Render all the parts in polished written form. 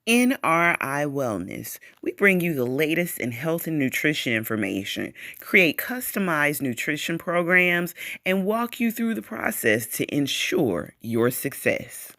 NRI Wellness. We bring you the latest in health and nutrition information, create customized nutrition programs, and walk you through the process to ensure your success.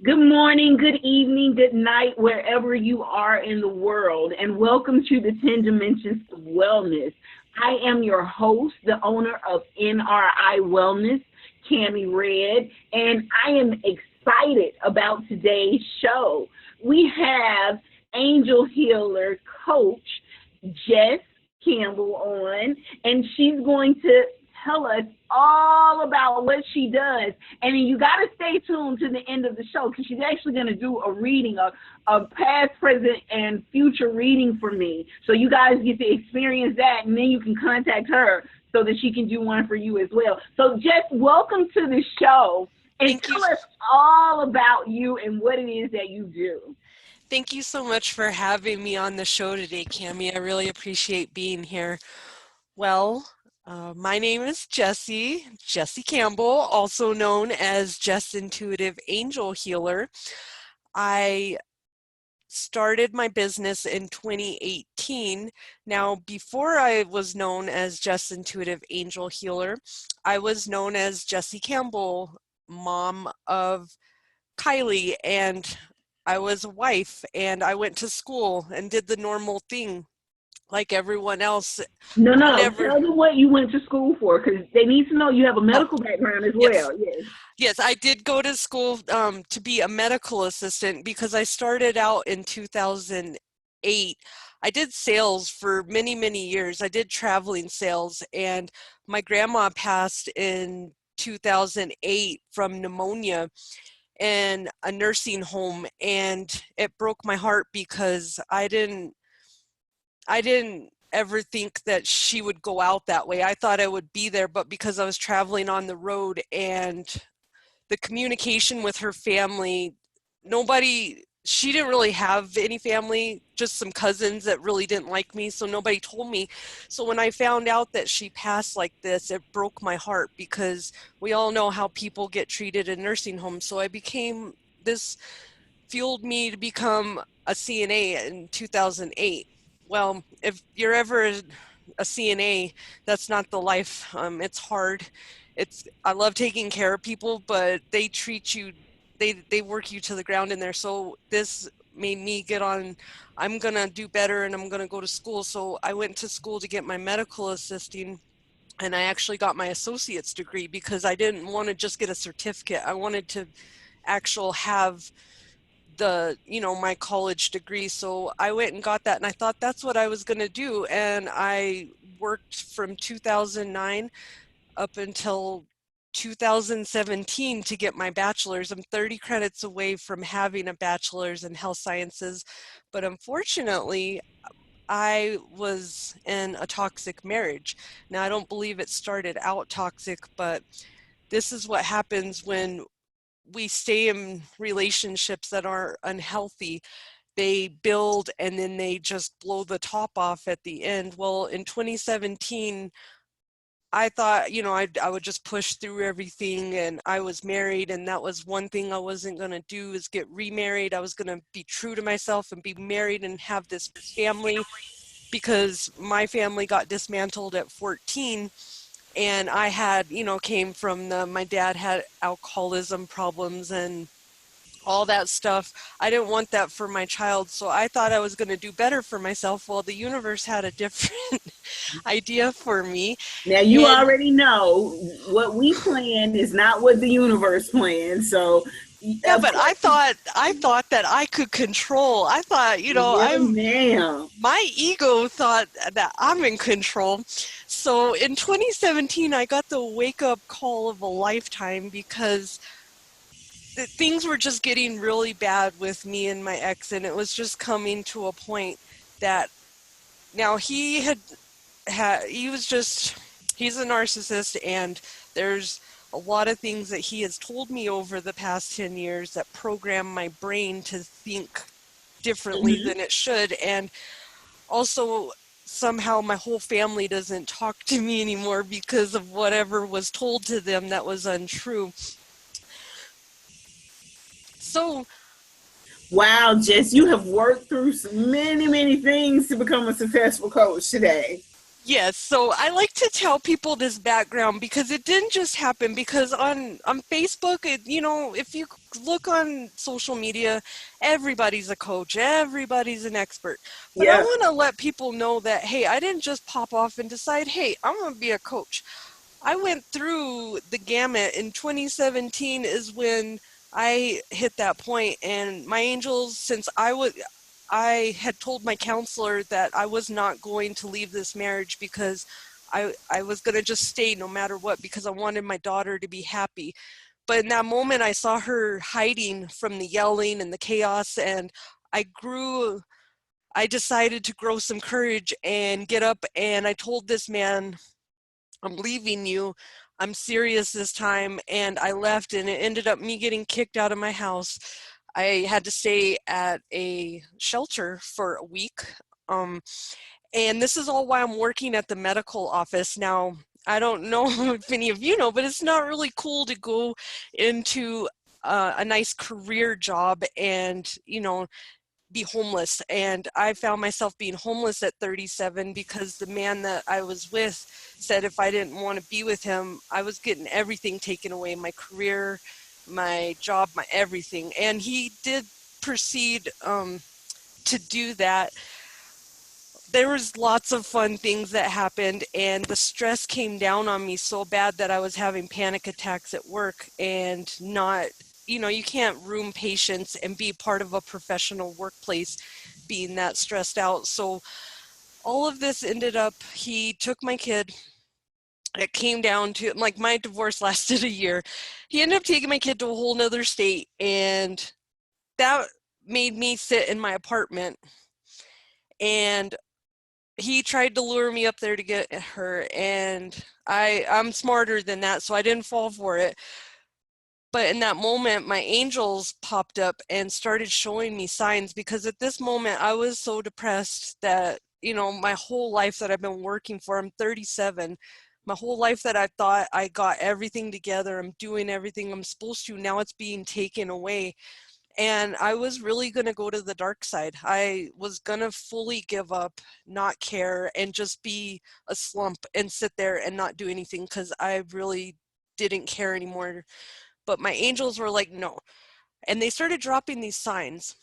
Good morning, good evening, good night, wherever you are in the world, and welcome to the 10 Dimensions of Wellness. I am your host, the owner of NRI Wellness, Cammie Red, and I am excited about today's show. We have angel healer coach Jess Campbell on, and she's going to tell us all about what she does. And you got to stay tuned to the end of the show because she's actually going to do a reading, a past, present, and future reading for me. So you guys get to experience that, and then you can contact her so that she can do one for you as well. So Jess, welcome to the show. And tell us all about you and what it is that you do. Thank you so much for having me on the show today, Cammie. I really appreciate being here. Well, my name is Jessie Campbell, also known as Jess Intuitive Angel Healer. I started my business in 2018. Now, before I was known as Jess Intuitive Angel Healer, I was known as Jessie Campbell, mom of Kylie, and I was a wife, and I went to school and did the normal thing like everyone else. No, tell them what you went to school for, because they need to know you have a medical background as well. Yes, I did go to school to be a medical assistant because I started out in 2008. I did sales for many, many years. I did traveling sales, and my grandma passed in 2008 from pneumonia in a nursing home, and it broke my heart because I didn't ever think that she would go out that way. I thought I would be there, but because I was traveling on the road and the communication with her family, she didn't really have any family, just some cousins that really didn't like me, so nobody told me. So when I found out that she passed like this, it broke my heart because we all know how people get treated in nursing homes. So this fueled me to become a CNA in 2008. Well, if you're ever a CNA, that's not the life. It's hard. I love taking care of people, but they treat you, they work you to the ground in there. So this made me get on, I'm going to do better and I'm going to go to school. So I went to school to get my medical assisting, and I actually got my associate's degree because I didn't want to just get a certificate. I wanted to have my college degree. So I went and got that, and I thought that's what I was going to do. And I worked from 2009 up until 2017 to get my bachelor's. I'm 30 credits away from having a bachelor's in health sciences, but unfortunately, I was in a toxic marriage. Now, I don't believe it started out toxic, but this is what happens when we stay in relationships that are unhealthy. They build and then they just blow the top off at the end. Well, in 2017, I thought, I would just push through everything, and I was married, and that was one thing I wasn't going to do, is get remarried. I was going to be true to myself and be married and have this family, because my family got dismantled at 14. And I had, came from my dad had alcoholism problems and all that stuff. I didn't want that for my child, so I thought I was going to do better for myself. Well, the universe had a different idea for me. Now, you already know what we plan is not what the universe plans. So yeah, but I thought that I could control. I thought, my ego thought that I'm in control. So in 2017, I got the wake-up call of a lifetime because things were just getting really bad with me and my ex, and it was just coming to a point that now he's a narcissist, and there's a lot of things that he has told me over the past 10 years that program my brain to think differently Mm-hmm. than it should. And also, somehow my whole family doesn't talk to me anymore because of whatever was told to them that was untrue. So, Wow, Jess, you have worked through many, many things to become a successful coach today. yes, so I like to tell people this background because it didn't just happen because on Facebook, if you look on social media, everybody's a coach, everybody's an expert. But I Yeah. want to let people know that hey, I didn't just pop off and decide, "Hey, I'm going to be a coach." I went through the gamut. In 2017 is when I hit that point, and my angels, since I had told my counselor that I was not going to leave this marriage because I was going to just stay no matter what because I wanted my daughter to be happy. But in that moment, I saw her hiding from the yelling and the chaos, and I grew. I decided to grow some courage and get up, and I told this man, I'm leaving you. I'm serious this time. And I left, and it ended up me getting kicked out of my house. I had to stay at a shelter for a week. Um, and this is all why I'm working at the medical office. Now, I don't know if any of you know, but it's not really cool to go into a nice career job and, be homeless. And I found myself being homeless at 37 because the man that I was with said if I didn't want to be with him, I was getting everything taken away, my career, my job, my everything. And he did proceed to do that. There was lots of fun things that happened, and the stress came down on me so bad that I was having panic attacks at work. And not, you can't room patients and be part of a professional workplace being that stressed out. So all of this ended up, he took my kid. It came down to, like, my divorce lasted a year. He ended up taking my kid to a whole nother state, and that made me sit in my apartment. And he tried to lure me up there to get her, and I'm smarter than that, so I didn't fall for it. But in that moment, my angels popped up and started showing me signs, because at this moment I was so depressed that, my whole life that I've been working for, I'm 37, my whole life that I thought I got everything together, I'm doing everything I'm supposed to, now it's being taken away. And I was really going to go to the dark side. I was going to fully give up, not care, and just be a slump and sit there and not do anything because I really didn't care anymore. But my angels were like, no. And they started dropping these signs.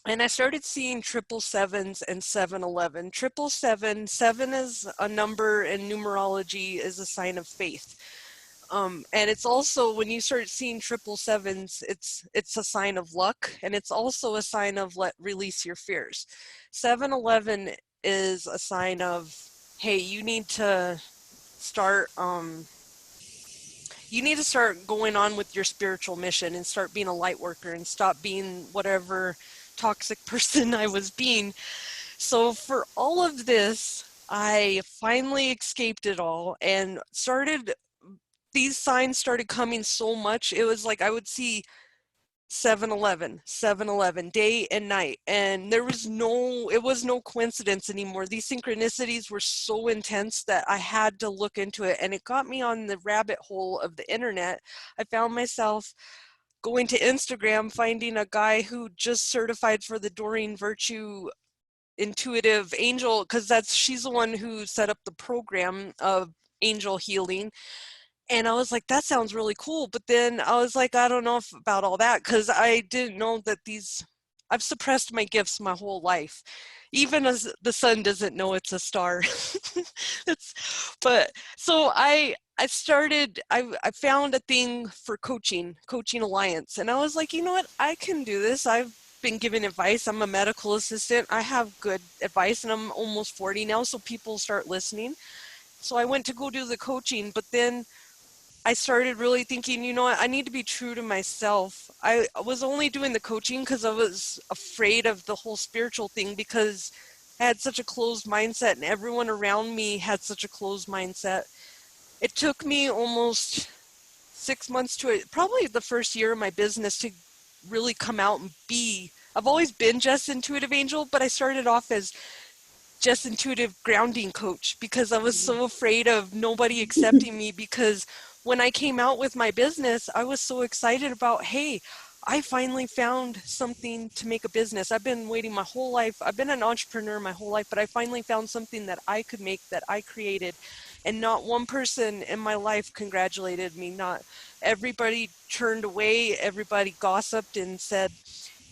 And I started seeing 777s and 711. 777, seven is a number in numerology, is a sign of faith. And it's also, when you start seeing 777s, it's a sign of luck, and it's also a sign of release your fears. 711 is a sign of, hey, start you need to start going on with your spiritual mission and start being a light worker and stop being whatever toxic person I was being. So for all of this, I finally escaped it all and these signs started coming so much. It was like I would see 711, 711, day and night. And it was no coincidence anymore. These synchronicities were so intense that I had to look into it. And it got me on the rabbit hole of the internet. I found myself going to Instagram, finding a guy who just certified for the Doreen Virtue intuitive angel, because she's the one who set up the program of angel healing. And I was like, that sounds really cool. But then I was like, I don't know about all that, because I didn't know that I've suppressed my gifts my whole life. Even as the sun doesn't know it's a star. But so I found a thing for Coaching Alliance. And I was like, you know what? I can do this. I've been giving advice. I'm a medical assistant. I have good advice, and I'm almost 40 now. So people start listening. So I went to go do the coaching, but then I started really thinking, you know what, I need to be true to myself. I was only doing the coaching because I was afraid of the whole spiritual thing, because I had such a closed mindset and everyone around me had such a closed mindset. It took me almost 6 months to it, probably the first year of my business to really come out and be. I've always been Jess Intuitive Angel, but I started off as just intuitive grounding coach because I was so afraid of nobody accepting me because when I came out with my business, I was so excited about, hey, I finally found something to make a business. I've been waiting my whole life. I've been an entrepreneur my whole life, but I finally found something that I could make, that I created. And not one person in my life congratulated me. Not everybody turned away. Everybody gossiped and said,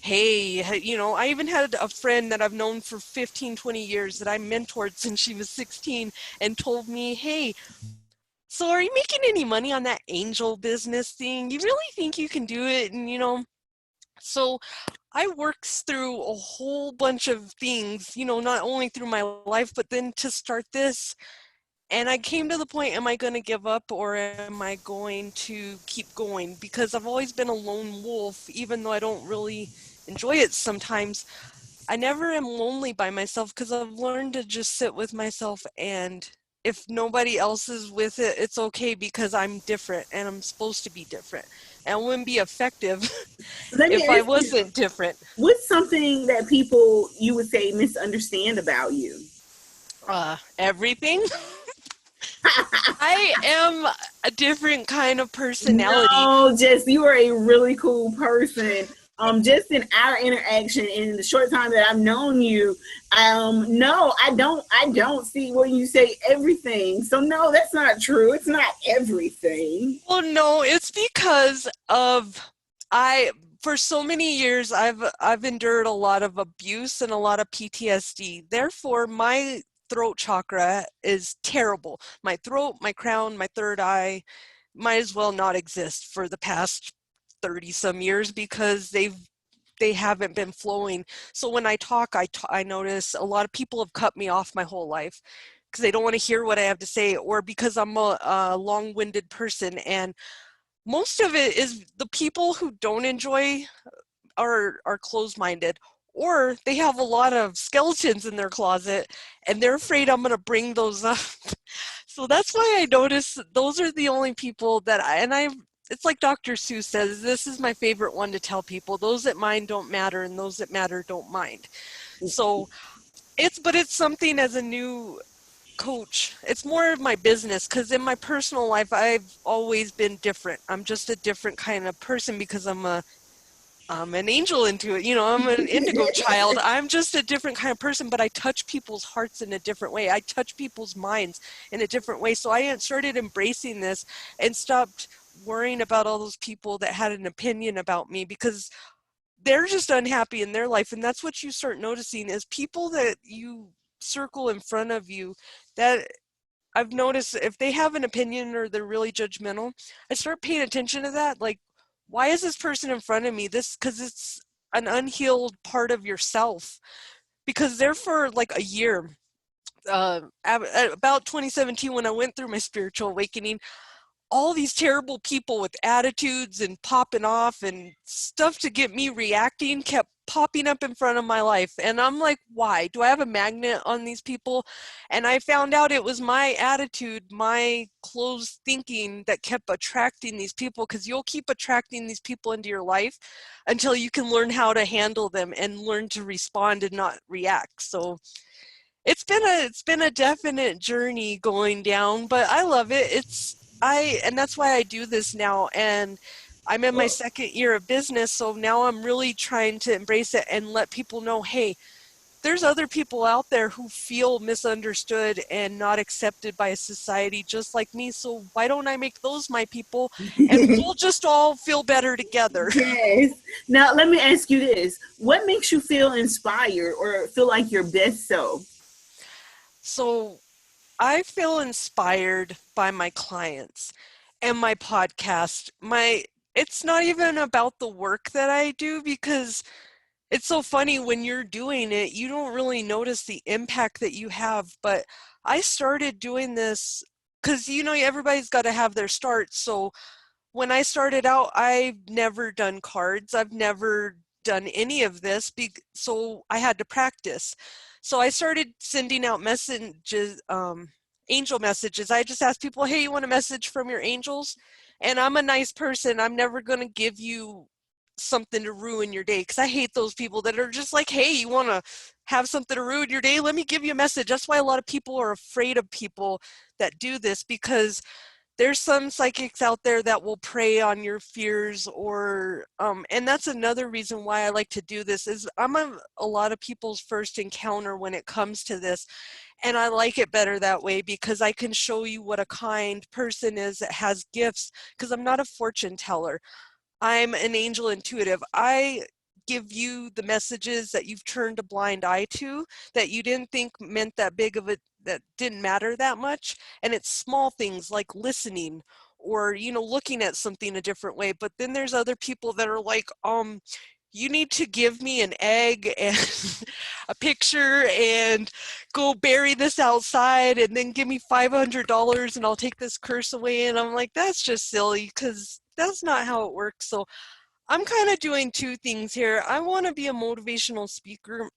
hey, I even had a friend that I've known for 15, 20 years that I mentored since she was 16 and told me, hey, so are you making any money on that angel business thing? You really think you can do it? And, so I worked through a whole bunch of things, not only through my life, but then to start this. And I came to the point, am I going to give up or am I going to keep going? Because I've always been a lone wolf, even though I don't really enjoy it sometimes. I never am lonely by myself because I've learned to just sit with myself, and if nobody else is with it, it's okay because I'm different and I'm supposed to be different. And I wouldn't be effective Let me if I ask you, wasn't different. what's something that people you would say misunderstand about you? Everything. I am a different kind of personality. No, Jess, you are a really cool person. Just in our interaction in the short time that I've known you, no, I don't see when you say everything. So no, that's not true. It's not everything. Well, no, it's because of I for so many years I've endured a lot of abuse and a lot of PTSD. Therefore, my throat chakra is terrible. My throat, my crown, my third eye might as well not exist for the past 30 some years because they haven't been flowing. So when I talk, I notice a lot of people have cut me off my whole life because they don't want to hear what I have to say, or because I'm a long-winded person. And most of it is the people who don't enjoy are closed-minded, or they have a lot of skeletons in their closet and they're afraid I'm going to bring those up. So that's why I notice those are the only people that it's like Dr. Seuss says, this is my favorite one to tell people: those that mind don't matter and those that matter don't mind. So it's something as a new coach. It's more of my business because in my personal life, I've always been different. I'm just a different kind of person because I'm an angel into it. I'm an indigo child. I'm just a different kind of person, but I touch people's hearts in a different way. I touch people's minds in a different way. So I started embracing this and stopped worrying about all those people that had an opinion about me because they're just unhappy in their life. And that's what you start noticing is people that you circle in front of you that I've noticed if they have an opinion or they're really judgmental, I start paying attention to that. Like, why is this person in front of me? Because it's an unhealed part of yourself. Because there for like a year, at about 2017, when I went through my spiritual awakening, all these terrible people with attitudes and popping off and stuff to get me reacting kept popping up in front of my life. And I'm like, why? Do I have a magnet on these people? And I found out it was my attitude, my closed thinking that kept attracting these people, because you'll keep attracting these people into your life until you can learn how to handle them and learn to respond and not react. So it's been a definite journey going down, but I love it. And that's why I do this now. And I'm in my second year of business, so now I'm really trying to embrace it and let people know, hey, there's other people out there who feel misunderstood and not accepted by society just like me. So why don't I make those my people, and we'll just all feel better together. Yes. Now, let me ask you this. What makes you feel inspired or feel like your best self? So I feel inspired by my clients and my podcast. It's not even about the work that I do, because it's so funny when you're doing it, you don't really notice the impact that you have. But I started doing this because everybody's got to have their start. So when I started out, I've never done cards. I've never done any of this, so I had to practice. So I started sending out messages, angel messages. I just ask people, hey, you want a message from your angels? And I'm a nice person. I'm never going to give you something to ruin your day, because I hate those people that are just like, hey, you want to have something to ruin your day? Let me give you a message. That's why a lot of people are afraid of people that do this, because there's some psychics out there that will prey on your fears, or and that's another reason why I like to do this, is I'm a lot of people's first encounter when it comes to this. And I like it better that way, because I can show you what a kind person is that has gifts, because I'm not a fortune teller. I'm an angel intuitive. I give you the messages that you've turned a blind eye to, that you didn't think meant that big of a, that didn't matter that much. And it's small things like listening, or, you know, looking at something a different way. But then there's other people that are like, you need to give me an egg and a picture and go bury this outside and then give me $500 and I'll take this curse away. And I'm like, that's just silly, because that's not how it works. So I'm kind of doing two things here. I want to be a motivational speaker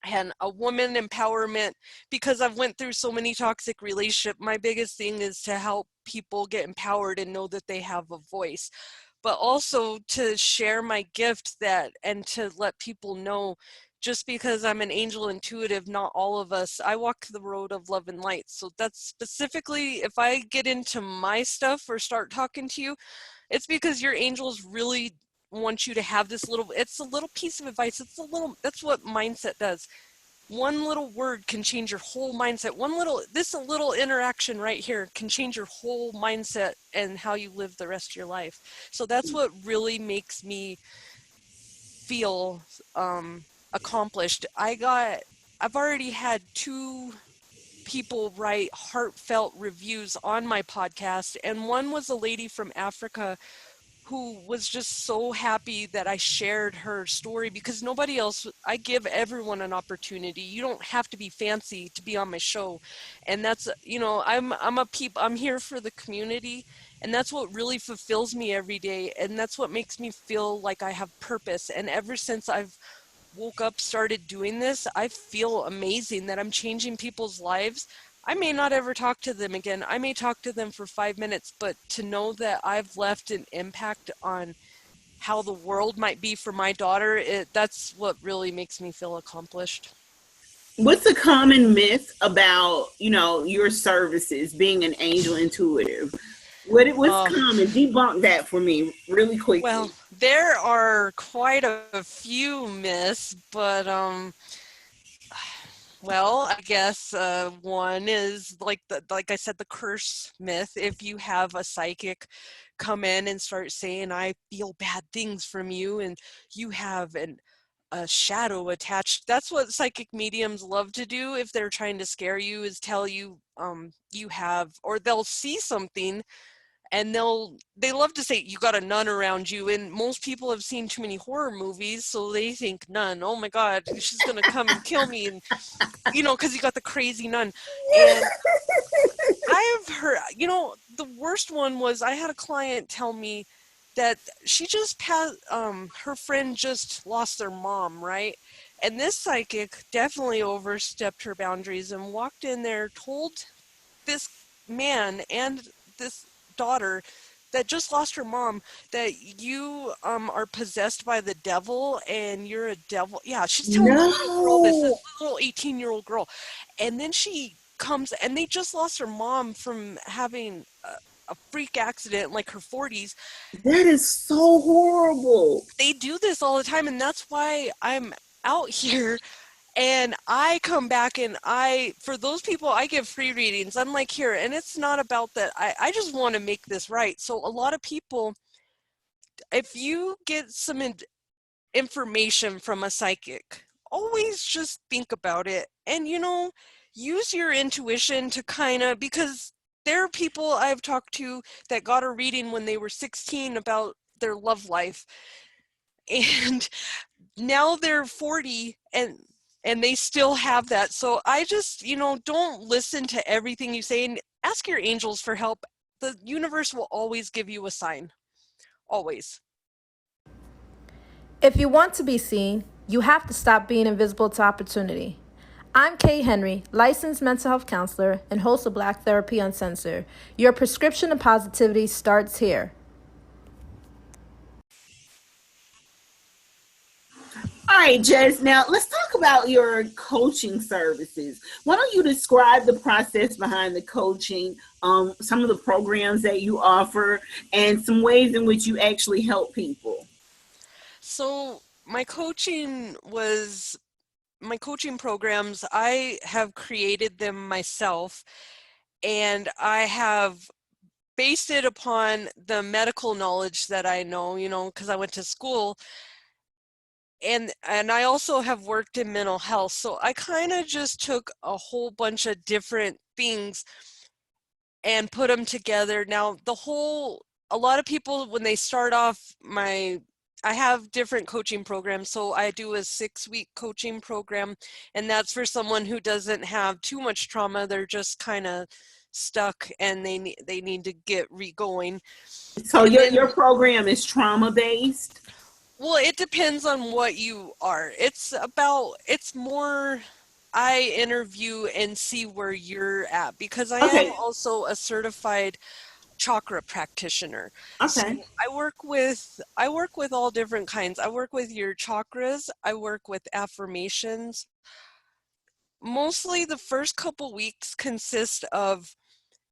and a woman empowerment, because I've went through so many toxic relationships. My biggest thing is to help people get empowered and know that they have a voice, but also to share my gift, that, and to let people know, just because I'm an angel intuitive, not all of us, I walk the road of love and light. So that's specifically, if I get into my stuff or start talking to you, it's because your angels really want you to have this little, it's a little piece of advice. It's a little, that's what mindset does. One little word can change your whole mindset. This a little interaction right here can change your whole mindset and how you live the rest of your life. So that's what really makes me feel accomplished. I've already had two people write heartfelt reviews on my podcast, and one was a lady from Africa who was just so happy that I shared her story, because nobody else, I give everyone an opportunity. You don't have to be fancy to be on my show. And that's, you know, I'm here for the community, and that's what really fulfills me every day. And that's what makes me feel like I have purpose. And ever since I've woke up, started doing this, I feel amazing that I'm changing people's lives. I may not ever talk to them again. I may talk to them for 5 minutes, but to know that I've left an impact on how the world might be for my daughter, that's what really makes me feel accomplished. What's a common myth about, your services, being an angel intuitive? What's Uh, common? Debunk that for me really quickly. well, there are quite a few myths, but well, I guess one is like I said, the curse myth. If you have a psychic come in and start saying, "I feel bad things from you," and you have a shadow attached, that's what psychic mediums love to do if they're trying to scare you, is tell you you have, or they'll see something, and they love to say you got a nun around you. And most people have seen too many horror movies, so they think nun, oh my god, she's gonna come and kill me, and because you got the crazy nun. And I've heard, the worst one was, I had a client tell me that she just passed, her friend just lost their mom, right? And this psychic definitely overstepped her boundaries and walked in there, told this man and this daughter that just lost her mom that you are possessed by the devil and you're a devil. Yeah, she's telling the little girl this No, little 18-year-old girl. And then she comes, and they just lost her mom from having a freak accident in like her 40s. that is so horrible. They do this all the time, and that's why I'm out here. And I come back, and for those people, I give free readings. I'm like, here, and it's not about that. I just want to make this right. So a lot of people, if you get some information from a psychic, always just think about it, and use your intuition to kind of, because there are people I've talked to that got a reading when they were 16 about their love life, and now they're 40, and they still have that. So I just, don't listen to everything you say, and ask your angels for help. The universe will always give you a sign. Always. If you want to be seen, you have to stop being invisible to opportunity. I'm Kay Henry, licensed mental health counselor and host of Black Therapy Uncensored. Your prescription of positivity starts here. All right, Jess, now let's talk about your coaching services. Why don't you describe the process behind the coaching, some of the programs that you offer, and some ways in which you actually help people? So my coaching programs, I have created them myself, and I have based it upon the medical knowledge that I know, because I went to school, and I also have worked in mental health. So I kind of just took a whole bunch of different things and put them together. Now, a lot of people, when they start off I have different coaching programs. So I do a 6-week coaching program, and that's for someone who doesn't have too much trauma. They're just kind of stuck and they need to get re-going. So And your then, program is trauma based. well, it depends on what you are. It's more, I interview and see where you're at, because I am Okay. also a certified chakra practitioner. So Okay. I work with all different kinds. I work with your chakras, I work with affirmations. Mostly the first couple weeks consist of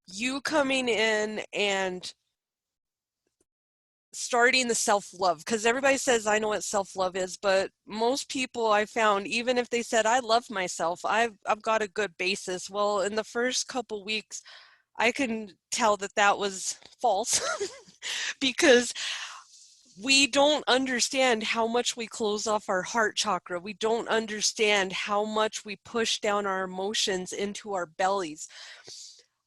you coming in and starting the self-love, because everybody says I know what self-love is, but most people I found, even if they said I love myself, I've got a good basis. Well, in the first couple weeks I can tell that that was false because we don't understand how much we close off our heart chakra. We don't understand how much we push down our emotions into our bellies.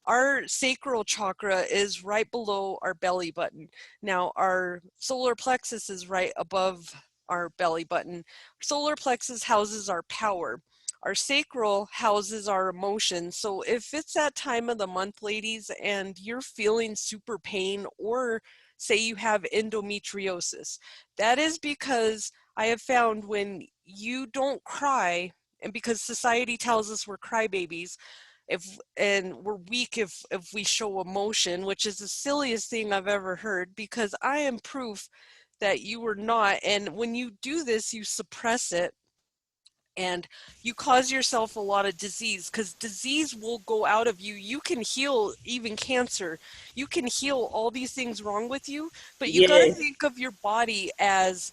Our sacral chakra is right below our belly button. Now, our solar plexus is right above our belly button. Solar plexus houses our power. Our sacral houses our emotions. So if it's that time of the month, ladies, and you're feeling super pain, or say you have endometriosis, that is because I have found when you don't cry, and because society tells us we're crybabies, and we're weak if we show emotion, which is the silliest thing I've ever heard, because I am proof that you were not. And when you do this, you suppress it, and you cause yourself a lot of disease, because disease will go out of you. You can heal even cancer, you can heal all these things wrong with you, but you got to Yes. think of your body as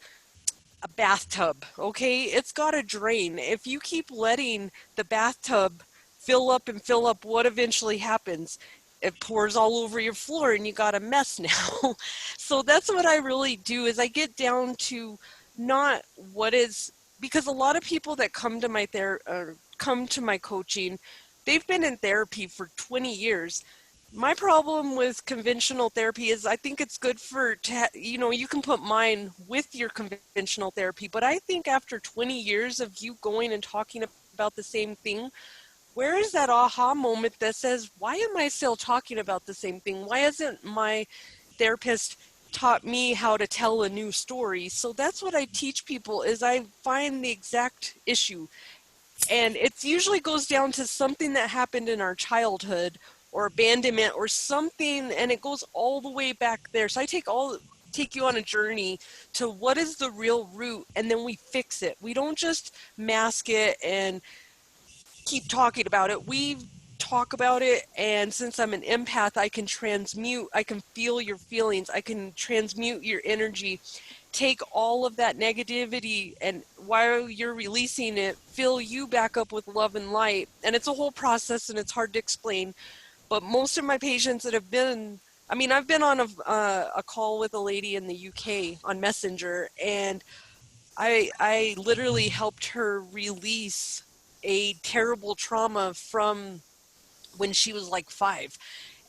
a bathtub, okay? It's got to drain. If you keep letting the bathtub fill up and fill up, what eventually happens? It pours all over your floor and you got a mess now. So that's what I really do, is I get down to not what is, because a lot of people that come to my coaching, they've been in therapy for 20 years. My problem with conventional therapy is I think it's good you can put mine with your conventional therapy, but I think after 20 years of you going and talking about the same thing, where is that aha moment that says, why am I still talking about the same thing? Why hasn't my therapist taught me how to tell a new story? So that's what I teach people, is I find the exact issue, and it usually goes down to something that happened in our childhood, or abandonment or something, and it goes all the way back there. So I take you on a journey to what is the real root, and then we fix it. We don't just mask it and keep talking about it. We talk about it, and since I'm an empath, I can feel your feelings, I can transmute your energy, take all of that negativity, and while you're releasing it, fill you back up with love and light. And it's a whole process, and it's hard to explain. But most of my patients that have been, I mean, I've been on a call with a lady in the UK on Messenger, and I literally helped her release a terrible trauma from when she was like 5.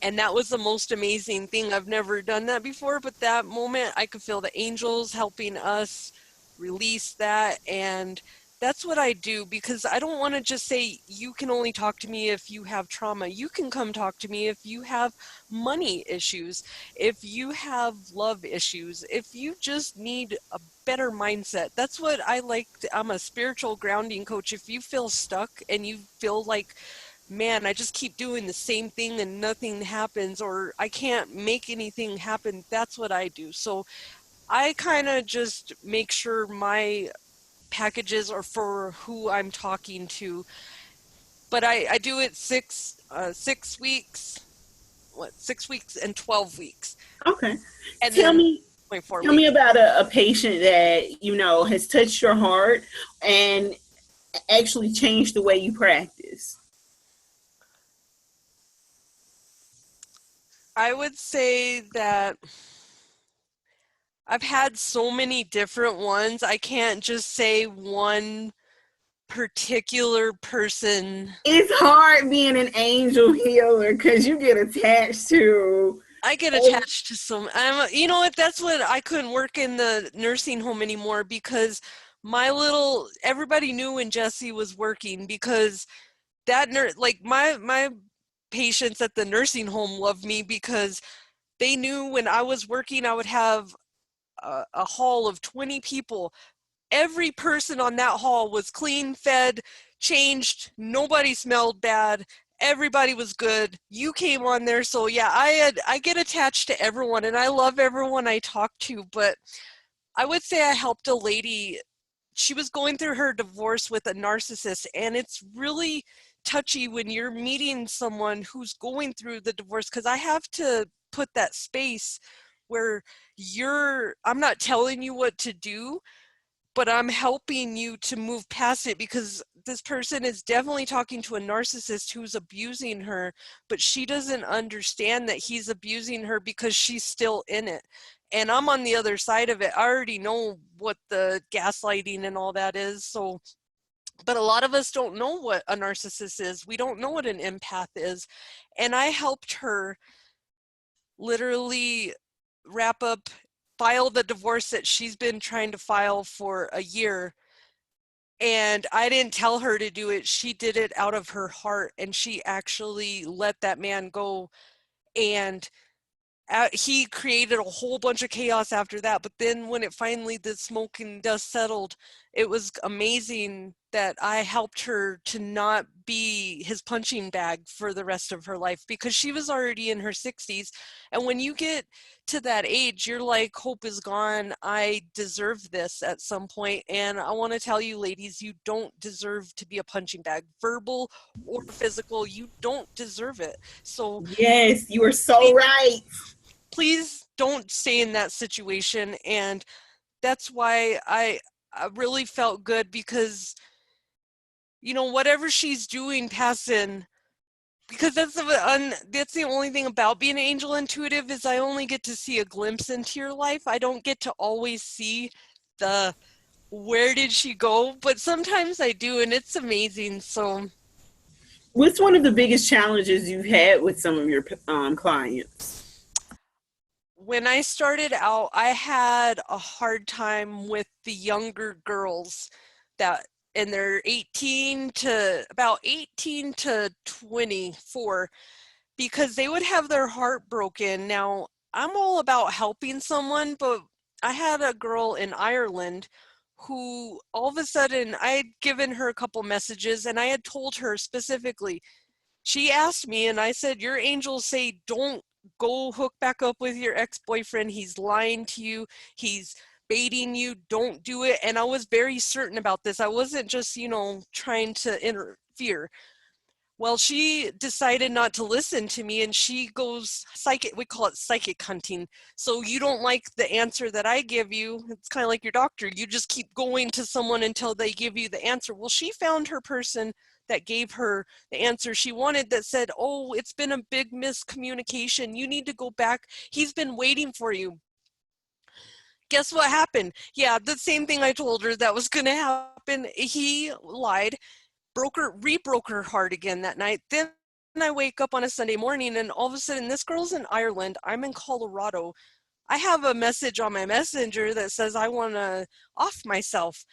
And that was the most amazing thing. I've never done that before, but that moment I could feel the angels helping us release that. And That's what I do, because I don't want to just say you can only talk to me if you have trauma. You can come talk to me if you have money issues, if you have love issues, if you just need a better mindset. That's what I like. I'm a spiritual grounding coach. If you feel stuck and you feel like, man, I just keep doing the same thing and nothing happens, or I can't make anything happen, that's what I do. So I kind of just make sure my packages are for who I'm talking to. But I do it 6 weeks, 6 weeks and 12 weeks. Okay. And Tell then me 24 tell me weeks. about a patient that, has touched your heart and actually changed the way you practice. I would say that I've had so many different ones. I can't just say one particular person. It's hard being an angel healer because you get attached to. I get attached to some. You know what? That's what I couldn't work in the nursing home anymore, because everybody knew when Jesse was working, because that like my patients at the nursing home loved me because they knew when I was working, I would have a hall of 20 people. Every person on that hall was clean, fed, changed. Nobody smelled bad. Everybody was good. You came on there, so yeah, I get attached to everyone, and I love everyone I talk to. But I would say I helped a lady. She was going through her divorce with a narcissist, and it's really touchy when you're meeting someone who's going through the divorce, because I have to put that space where I'm not telling you what to do, but I'm helping you to move past it, because this person is definitely talking to a narcissist who's abusing her, but she doesn't understand that he's abusing her because she's still in it. And I'm on the other side of it. I already know what the gaslighting and all that is. So, but a lot of us don't know what a narcissist is. We don't know what an empath is. And I helped her literally wrap up, file the divorce that she's been trying to file for a year. And I didn't tell her to do it. She did it out of her heart, and she actually let that man go. And he created a whole bunch of chaos after that. But then when it finally, the smoke and dust settled, it was amazing that I helped her to not be his punching bag for the rest of her life, because she was already in her 60s. And when you get to that age, you're like, hope is gone. I deserve this at some point. And I want to tell you, ladies, you don't deserve to be a punching bag, verbal or physical. You don't deserve it. So Yes, you are so right. please don't stay in that situation. And that's why I really felt good, because whatever she's doing, passing, because that's the only thing about being an angel intuitive, is I only get to see a glimpse into your life. I don't get to always see the where did she go, but sometimes I do, and it's amazing. So What's one of the biggest challenges you've had with some of your clients? when I started out, I had a hard time with the younger girls that, and they're 18 to about 18 to 24, because they would have their heart broken. Now, I'm all about helping someone, but I had a girl in Ireland who all of a sudden, I had given her a couple messages, and I had told her specifically, she asked me, and I said, your angels say don't go hook back up with your ex-boyfriend. He's lying to you. He's baiting you. Don't do it. And I was very certain about this. I wasn't just, trying to interfere. Well, she decided not to listen to me, and she goes psychic. We call it psychic hunting. So you don't like the answer that I give you. It's kind of like your doctor. You just keep going to someone until they give you the answer. Well, she found her person that gave her the answer she wanted, that said, oh, it's been a big miscommunication. You need to go back. He's been waiting for you. Guess what happened? Yeah, the same thing I told her that was going to happen. He lied, re-broke her heart again that night. Then I wake up on a Sunday morning, and all of a sudden, this girl's in Ireland. I'm in Colorado. I have a message on my messenger that says I want to off myself.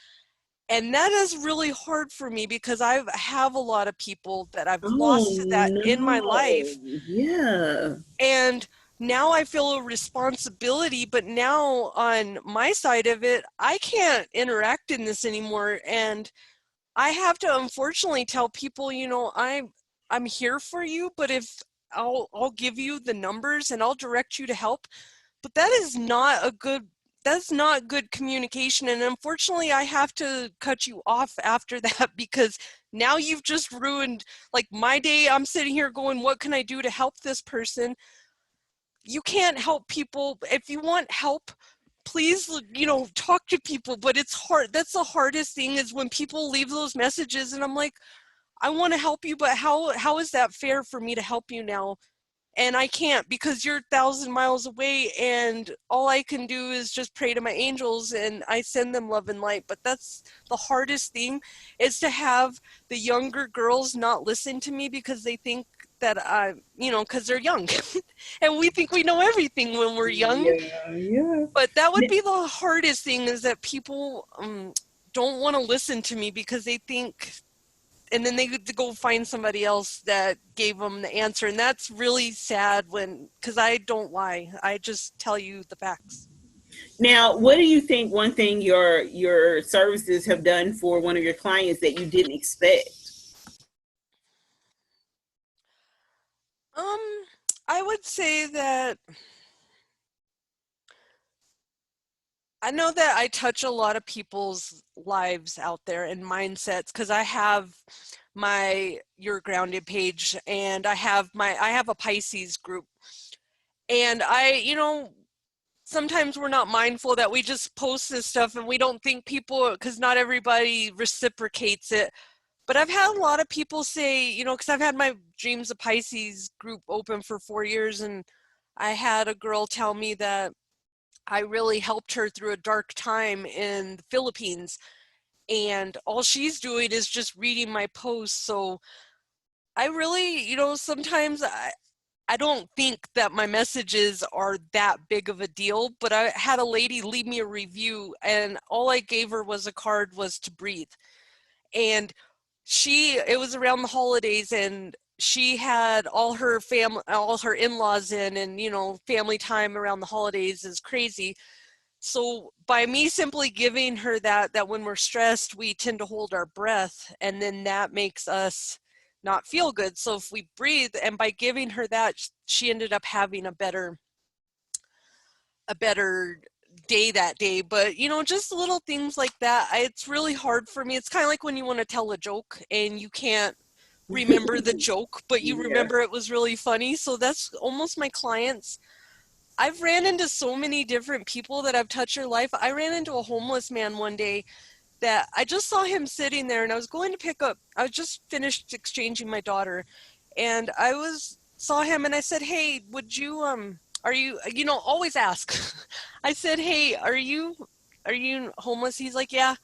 And that is really hard for me because I have a lot of people that I've Oh lost to that in my no. life. Yeah. And now I feel a responsibility, but now on my side of it, I can't interact in this anymore. And I have to unfortunately tell people, I'm here for you, but if I'll give you the numbers and I'll direct you to help. But that's not good communication. And unfortunately, I have to cut you off after that because now you've just ruined like my day. I'm sitting here going, what can I do to help this person? You can't help people. If you want help, please, talk to people, but it's hard. That's the hardest thing is when people leave those messages and I'm like, I want to help you, but how is that fair for me to help you now? And I can't because you're 1,000 miles away and all I can do is just pray to my angels and I send them love and light. But that's the hardest thing is to have the younger girls not listen to me because they think that because they're young and we think we know everything when we're young. Yeah, yeah. But that would be the hardest thing is that people don't want to listen to me because they think, and then they go find somebody else that gave them the answer. And that's really sad because I don't lie. I just tell you the facts. Now, what do you think one thing your services have done for one of your clients that you didn't expect? Um, I would say that I know that I touch a lot of people's lives out there and mindsets because I have my Your Grounded page and I have a Pisces group. And sometimes we're not mindful that we just post this stuff and we don't think people, because not everybody reciprocates it. But I've had a lot of people say, because I've had my Dreams of Pisces group open for 4 years, and I had a girl tell me that I really helped her through a dark time in the Philippines. And all she's doing is just reading my posts. So I really, sometimes I don't think that my messages are that big of a deal, but I had a lady leave me a review and all I gave her was a card was to breathe. And it was around the holidays and she had all her family, all her in-laws in and, family time around the holidays is crazy. So by me simply giving her that when we're stressed, we tend to hold our breath and then that makes us not feel good. So if we breathe and by giving her that, she ended up having a better day that day. But just little things like that, it's really hard for me. It's kind of like when you want to tell a joke and you can't remember the joke, but you Yeah. remember it was really funny. So that's almost my clients. I've ran into so many different people that I've touched their life. I ran into a homeless man one day that I just saw him sitting there and I was going to I was just finished exchanging my daughter and saw him and I said, "Hey, would you are you always ask." I said, "Hey, are you homeless?" He's like, "Yeah."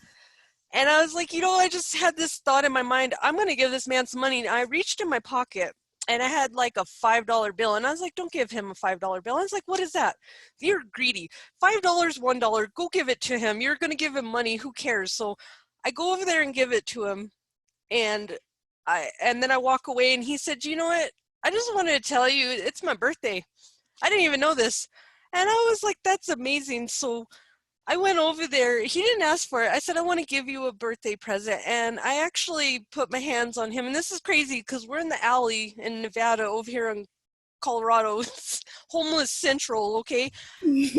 And I was like, I just had this thought in my mind. I'm going to give this man some money. And I reached in my pocket and I had like a $5 bill. And I was like, don't give him a $5 bill. I was like, what is that? You're greedy. $5, $1, go give it to him. You're going to give him money. Who cares? So I go over there and give it to him. And then I walk away and he said, you know what? I just wanted to tell you, it's my birthday. I didn't even know this. And I was like, that's amazing. So I went over there. He didn't ask for it. I said, I want to give you a birthday present. And I actually put my hands on him. And this is crazy because we're in the alley in Nevada over here in Colorado. It's homeless central, okay?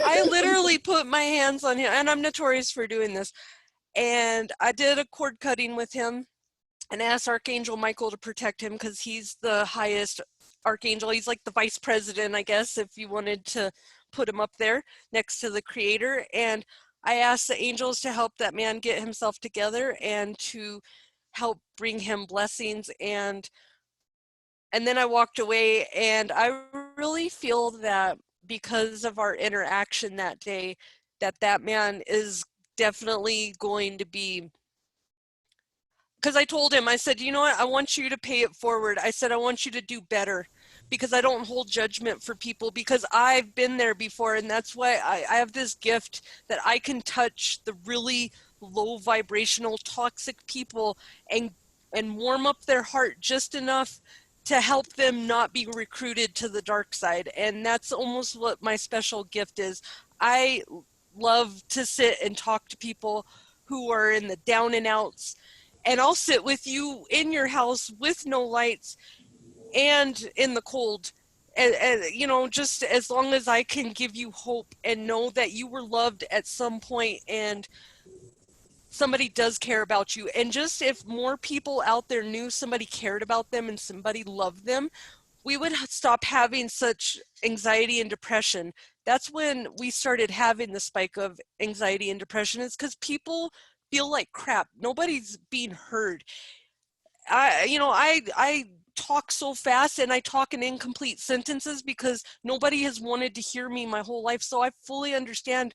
I literally put my hands on him. And I'm notorious for doing this. And I did a cord cutting with him and asked Archangel Michael to protect him because he's the highest archangel. He's like the vice president, I guess, if you wanted to put him up there next to the creator. And I asked the angels to help that man get himself together and to help bring him blessings. And then I walked away and I really feel that because of our interaction that day, that man is definitely going to be, because I told him, I said, you know what, I want you to pay it forward. I said, I want you to do better because I don't hold judgment for people because I've been there before. And that's why I have this gift that I can touch the really low vibrational toxic people and warm up their heart just enough to help them not be recruited to the dark side. And that's almost what my special gift is. I love to sit and talk to people who are in the down and outs, and I'll sit with you in your house with no lights and in the cold. And you know, just as long as I can give you hope and know that you were loved at some point and somebody does care about you. And just if more people out there knew somebody cared about them and somebody loved them, we would stop having such anxiety and depression. That's when we started having the spike of anxiety and depression, is because people feel like crap. Nobody's being heard. I talk so fast and I talk in incomplete sentences because nobody has wanted to hear me my whole life. So I fully understand,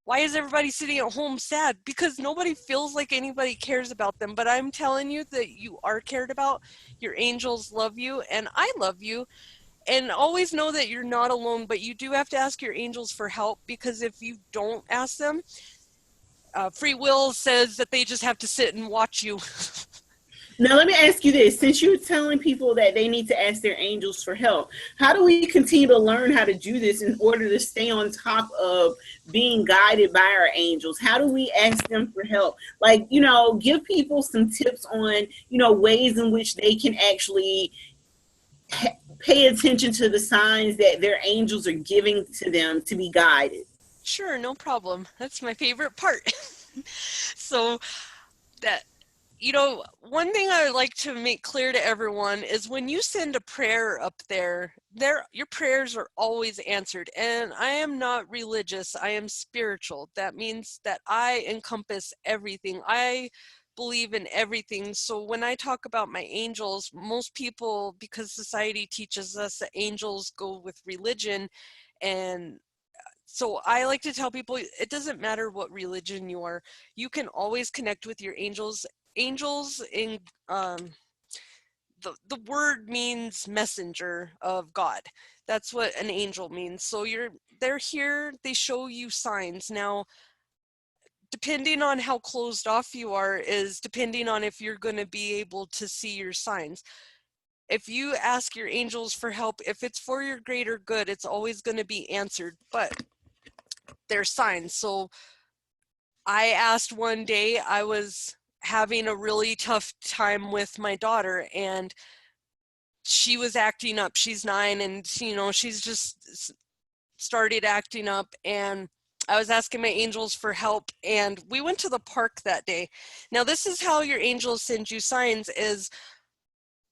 why is everybody sitting at home sad? Because nobody feels like anybody cares about them. But I'm telling you that you are cared about. Your angels love you and I love you. And always know that you're not alone, but you do have to ask your angels for help, because if you don't ask them, free will says that they just have to sit and watch you. Now, let me ask you this. Since you're telling people that they need to ask their angels for help, how do we continue to learn how to do this in order to stay on top of being guided by our angels? How do we ask them for help? Like, you know, give people some tips on, you know, ways in which they can actually pay attention to the signs that their angels are giving to them to be guided. Sure, no problem. That's my favorite part. So that, you know, one thing I would like to make clear to everyone is when you send a prayer up there, your prayers are always answered. And I am not religious, I am spiritual. That means that I encompass everything. I believe in everything. So when I talk about my angels, most people, because society teaches us that angels go with religion, and so I like to tell people it doesn't matter what religion you are. You can always connect with your angels. Angels in the word means messenger of God. That's what an angel means. So they're here, they show you signs. Now, depending on how closed off you are is depending on if you're going to be able to see your signs. If you ask your angels for help, if it's for your greater good, it's always going to be answered. But they're signs. So I asked one day, I was having a really tough time with my daughter and she was acting up. She's 9 and, you know, she's just started acting up, and I was asking my angels for help, and we went to the park that day. Now, this is how your angels send you signs, is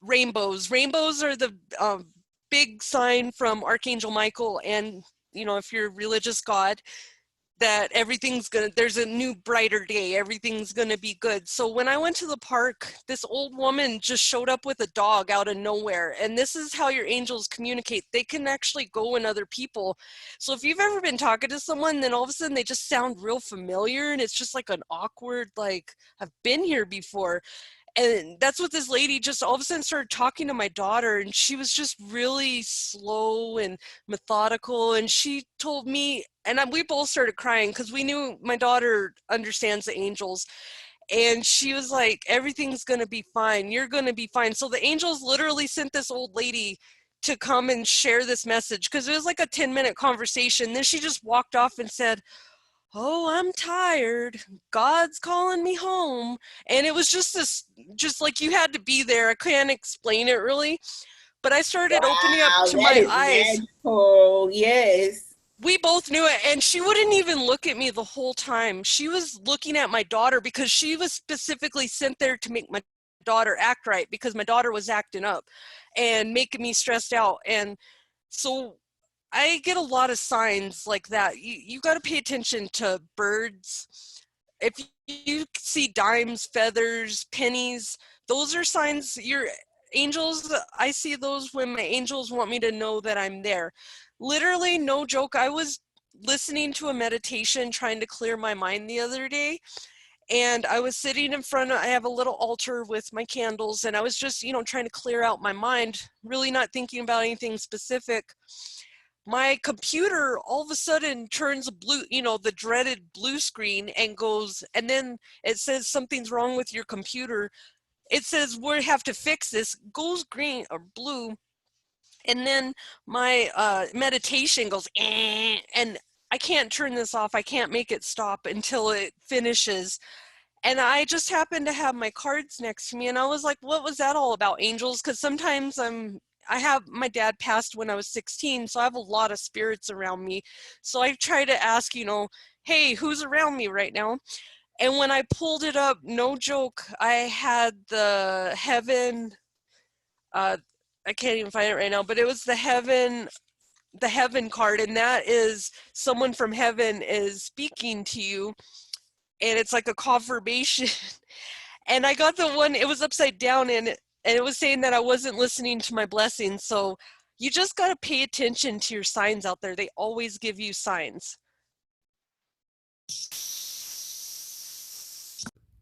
rainbows. Rainbows are the big sign from Archangel Michael, and, you know, if you're a religious God, that there's a new brighter day, everything's gonna be good. So when I went to the park, this old woman just showed up with a dog out of nowhere. And this is how your angels communicate. They can actually go in other people. So if you've ever been talking to someone, then all of a sudden they just sound real familiar, and it's just like an awkward, like, I've been here before. And that's what this lady just all of a sudden started talking to my daughter, and she was just really slow and methodical, and she told me, and we both started crying because we knew my daughter understands the angels, and she was like, everything's going to be fine, you're going to be fine. So the angels literally sent this old lady to come and share this message, because it was like a 10-minute conversation. Then she just walked off and said, oh, I'm tired, God's calling me home. And it was just this, just like, you had to be there. I can't explain it really, but I started opening up Wow, to that my is eyes. magical. Yes. We both knew it, and she wouldn't even look at me the whole time. She was looking at my daughter, because she was specifically sent there to make my daughter act right, because my daughter was acting up and making me stressed out. And so I get a lot of signs like that. You got to pay attention to birds. If you see dimes, feathers, pennies, those are signs. Your angels, I see those when my angels want me to know that I'm there. Literally, no joke. I was listening to a meditation trying to clear my mind the other day, and I was sitting in front of, I have a little altar with my candles, and I was just, you know, trying to clear out my mind, really not thinking about anything specific. my computer all of a sudden turns blue, the dreaded blue screen, and goes, and then it says something's wrong with your computer. It says we have to fix this, goes green or blue, and then my meditation goes, and I can't turn this off. I can't make it stop until it finishes. And I just happened to have my cards next to me, and I was like, what was that all about, angels? Because sometimes my dad passed when I was 16, so I have a lot of spirits around me. So I try to ask, hey, who's around me right now? And when I pulled it up, no joke, I had the heaven, I can't even find it right now, but it was the heaven card, and that is someone from heaven is speaking to you, and it's like a confirmation. And I got the one, it was upside down, and it was saying that I wasn't listening to my blessings. So you just got to pay attention to your signs out there. They always give you signs.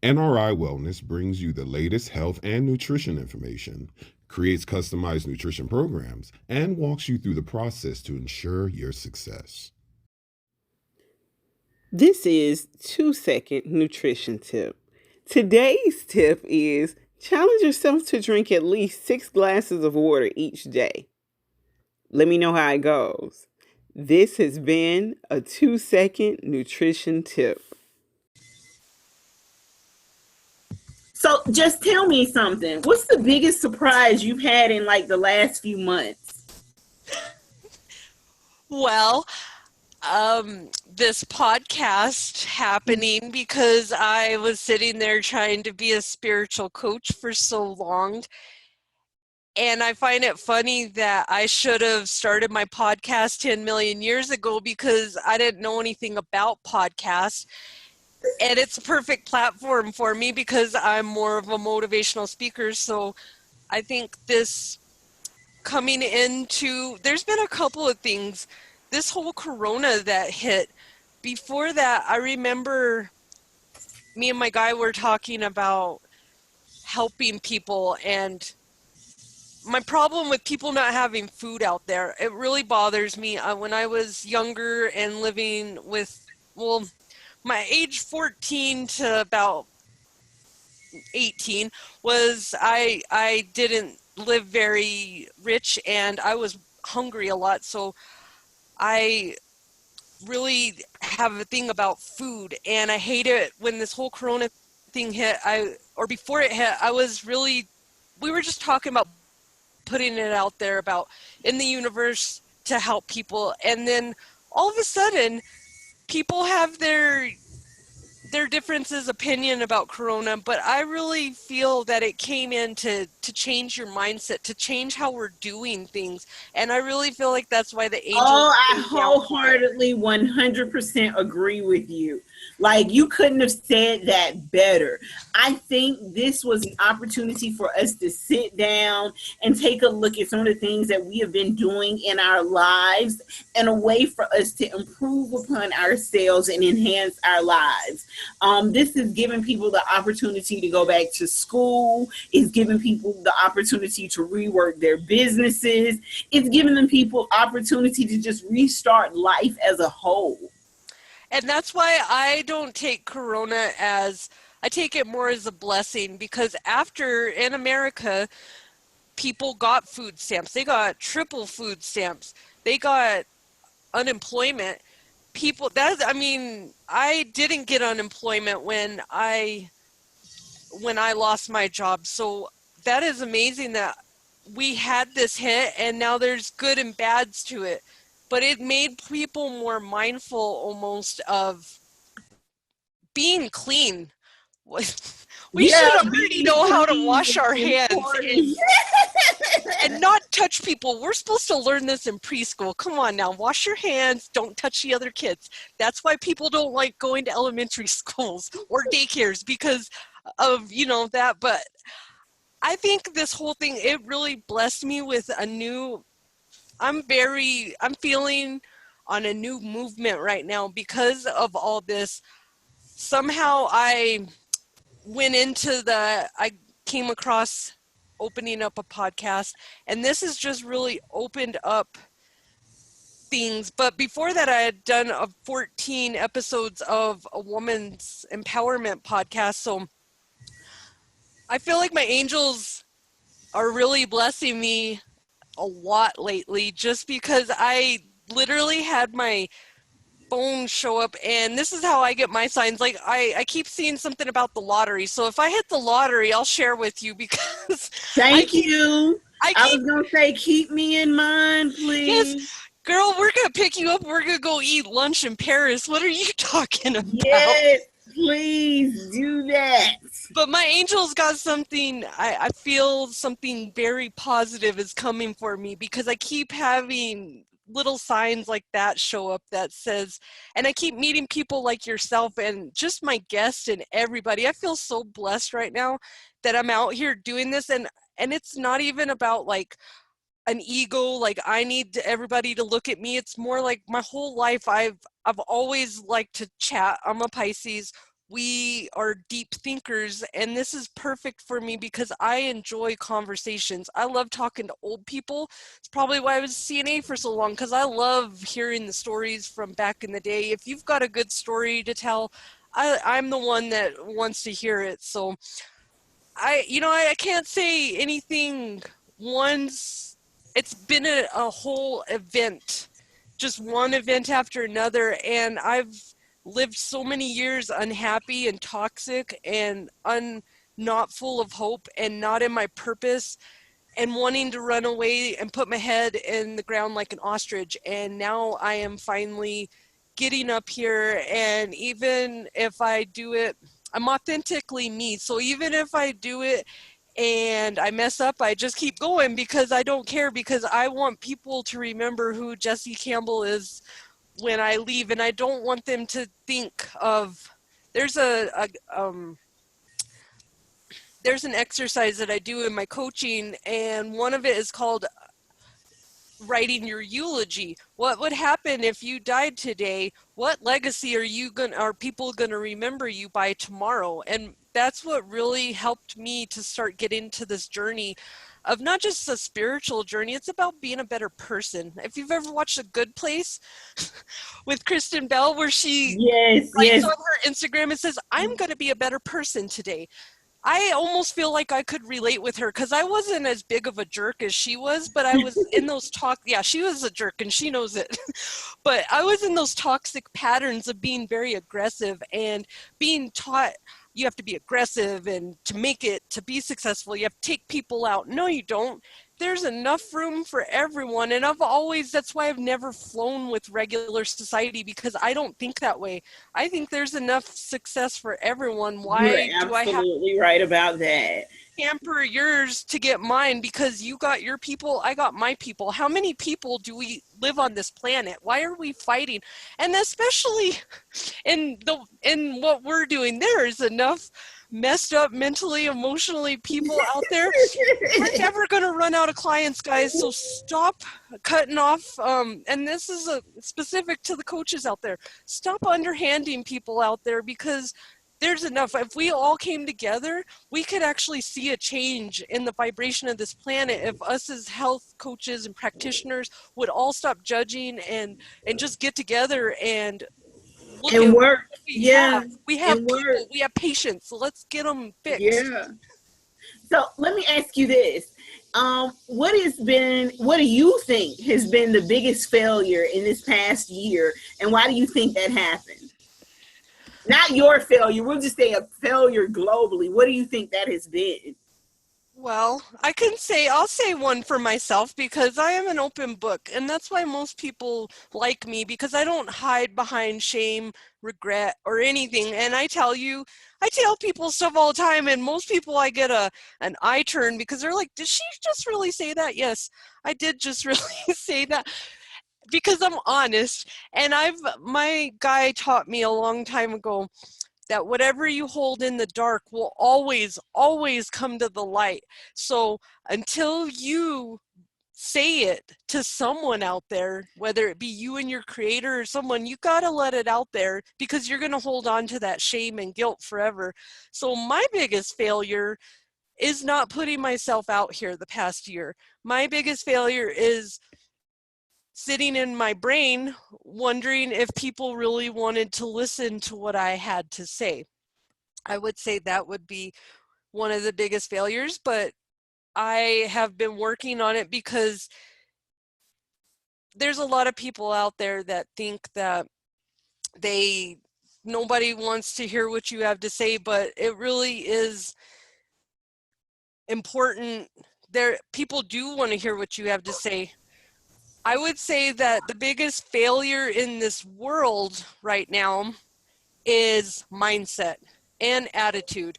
NRI Wellness brings you the latest health and nutrition information, creates customized nutrition programs, and walks you through the process to ensure your success. This is 2-second nutrition tip. Today's tip is challenge yourself to drink at least 6 glasses of water each day. Let me know how it goes. This has been a 2-second nutrition tip. So just tell me something. What's the biggest surprise you've had in like the last few months? Well, this podcast happening because I was sitting there trying to be a spiritual coach for so long. And I find it funny that I should have started my podcast 10 million years ago because I didn't know anything about podcasts. And it's a perfect platform for me because I'm more of a motivational speaker. So I think this coming into, there's been a couple of things. This whole corona that hit, before that, I remember me and my guy were talking about helping people, and my problem with people not having food out there, it really bothers me. When I was younger and living with, my age 14 to about 18 was, I didn't live very rich, and I was hungry a lot. So I really have a thing about food, and I hate it when this whole corona thing hit. Or before it hit, we were just talking about putting it out there about in the universe to help people, and then all of a sudden people have their differences opinion about corona, but I really feel that it came in to change your mindset, to change how we're doing things. And I really feel like that's why the angels I wholeheartedly 100% agree with you. Like, you couldn't have said that better. I think this was an opportunity for us to sit down and take a look at some of the things that we have been doing in our lives, and a way for us to improve upon ourselves and enhance our lives. This is giving people the opportunity to go back to school. It's giving people the opportunity to rework their businesses. It's giving them people opportunity to just restart life as a whole. And that's why I don't take corona as, I take it more as a blessing, because after, in America, people got food stamps. They got triple food stamps. They got unemployment. I didn't get unemployment when I lost my job. So that is amazing that we had this hit, and now there's good and bads to it. But it made people more mindful almost of being clean. We should already know how to wash our hands and not touch people. We're supposed to learn this in preschool. Come on now, wash your hands, don't touch the other kids. That's why people don't like going to elementary schools or daycares, because of, that. But I think this whole thing, it really blessed me with I'm feeling on a new movement right now because of all this. Somehow I came across opening up a podcast, and this has just really opened up things. But before that, I had done 14 episodes of a woman's empowerment podcast. So I feel like my angels are really blessing me a lot lately, just because I literally had my phone show up, and this is how I get my signs. Like I keep seeing something about the lottery. So if I hit the lottery, I'll share with you, because Thank you. I I keep was going to say, keep me in mind, please. yes, girl, we're gonna pick you up. We're gonna go eat lunch in Paris. What are you talking about? Yes, please do that. But my angels got something, I feel something very positive is coming for me, because I keep having little signs like that show up that says, and I keep meeting people like yourself and just my guests and everybody. I feel so blessed right now that I'm out here doing this, and it's not even about like an ego, like I need everybody to look at me. It's more like my whole life I've always liked to chat. I'm a Pisces. We are deep thinkers, and this is perfect for me because I enjoy conversations. I love talking to old people. It's probably why I was CNA for so long, because I love hearing the stories from back in the day. If you've got a good story to tell, I'm the one that wants to hear it. So I can't say anything once. It's been a whole event, just one event after another, and I've lived so many years unhappy and toxic and not full of hope and not in my purpose, and wanting to run away and put my head in the ground like an ostrich. And now I am finally getting up here, and even if I do it, I'm authentically me. So even if I do it and I mess up, I just keep going, because I don't care, because I want people to remember who Jesse Campbell is when I leave, and I don't want them to think of, there's there's an exercise that I do in my coaching, and one of it is called writing your eulogy. What would happen if you died today? What legacy are people gonna remember you by tomorrow? And that's what really helped me to start getting to this journey of not just a spiritual journey, it's about being a better person. If you've ever watched A Good Place with Kristen Bell, where she Yes, writes yes. on her Instagram, it says, I'm gonna be a better person today. I almost feel like I could relate with her, because I wasn't as big of a jerk as she was, but I was in those yeah, she was a jerk and she knows it. But I was in those toxic patterns of being very aggressive and being taught you have to be aggressive, and to make it, to be successful, you have to take people out. No, you don't. There's enough room for everyone. And that's why I've never flown with regular society, because I don't think that way. I think there's enough success for everyone. You're Why do I have absolutely right about that. hamper yours to get mine? Because you got your people, I got my people. How many people do we live on this planet? Why are we fighting? And especially in what we're doing, there is enough messed up mentally, emotionally people out there. We're never going to run out of clients, guys. So stop cutting off. And this is specific to the coaches out there. Stop underhanding people out there, because there's enough. If we all came together, we could actually see a change in the vibration of this planet if us as health coaches and practitioners would all stop judging and just get together and look And at what work. we Yeah. have. We have And people, work. we have patients, so let's get them fixed. Yeah. So let me ask you this. What do you think has been the biggest failure in this past year, and why do you think that happened? Not your failure. We'll just say a failure globally. What do you think that has been? Well, I'll say one for myself, because I am an open book, and that's why most people like me, because I don't hide behind shame, regret, or anything. And I tell people stuff all the time, and most people I get an eye turn, because they're like, did she just really say that? Yes, I did just really say that, because I'm honest. And my guy taught me a long time ago that whatever you hold in the dark will always, always come to the light. So until you say it to someone out there, whether it be you and your creator or someone, you got to let it out there, because you're going to hold on to that shame and guilt forever. So my biggest failure is not putting myself out here the past year. My biggest failure is sitting in my brain wondering if people really wanted to listen to what I had to say. I would say that would be one of the biggest failures, but I have been working on it because there's a lot of people out there that think that nobody wants to hear what you have to say, but it really is important. People do want to hear what you have to say. I would say that the biggest failure in this world right now is mindset and attitude.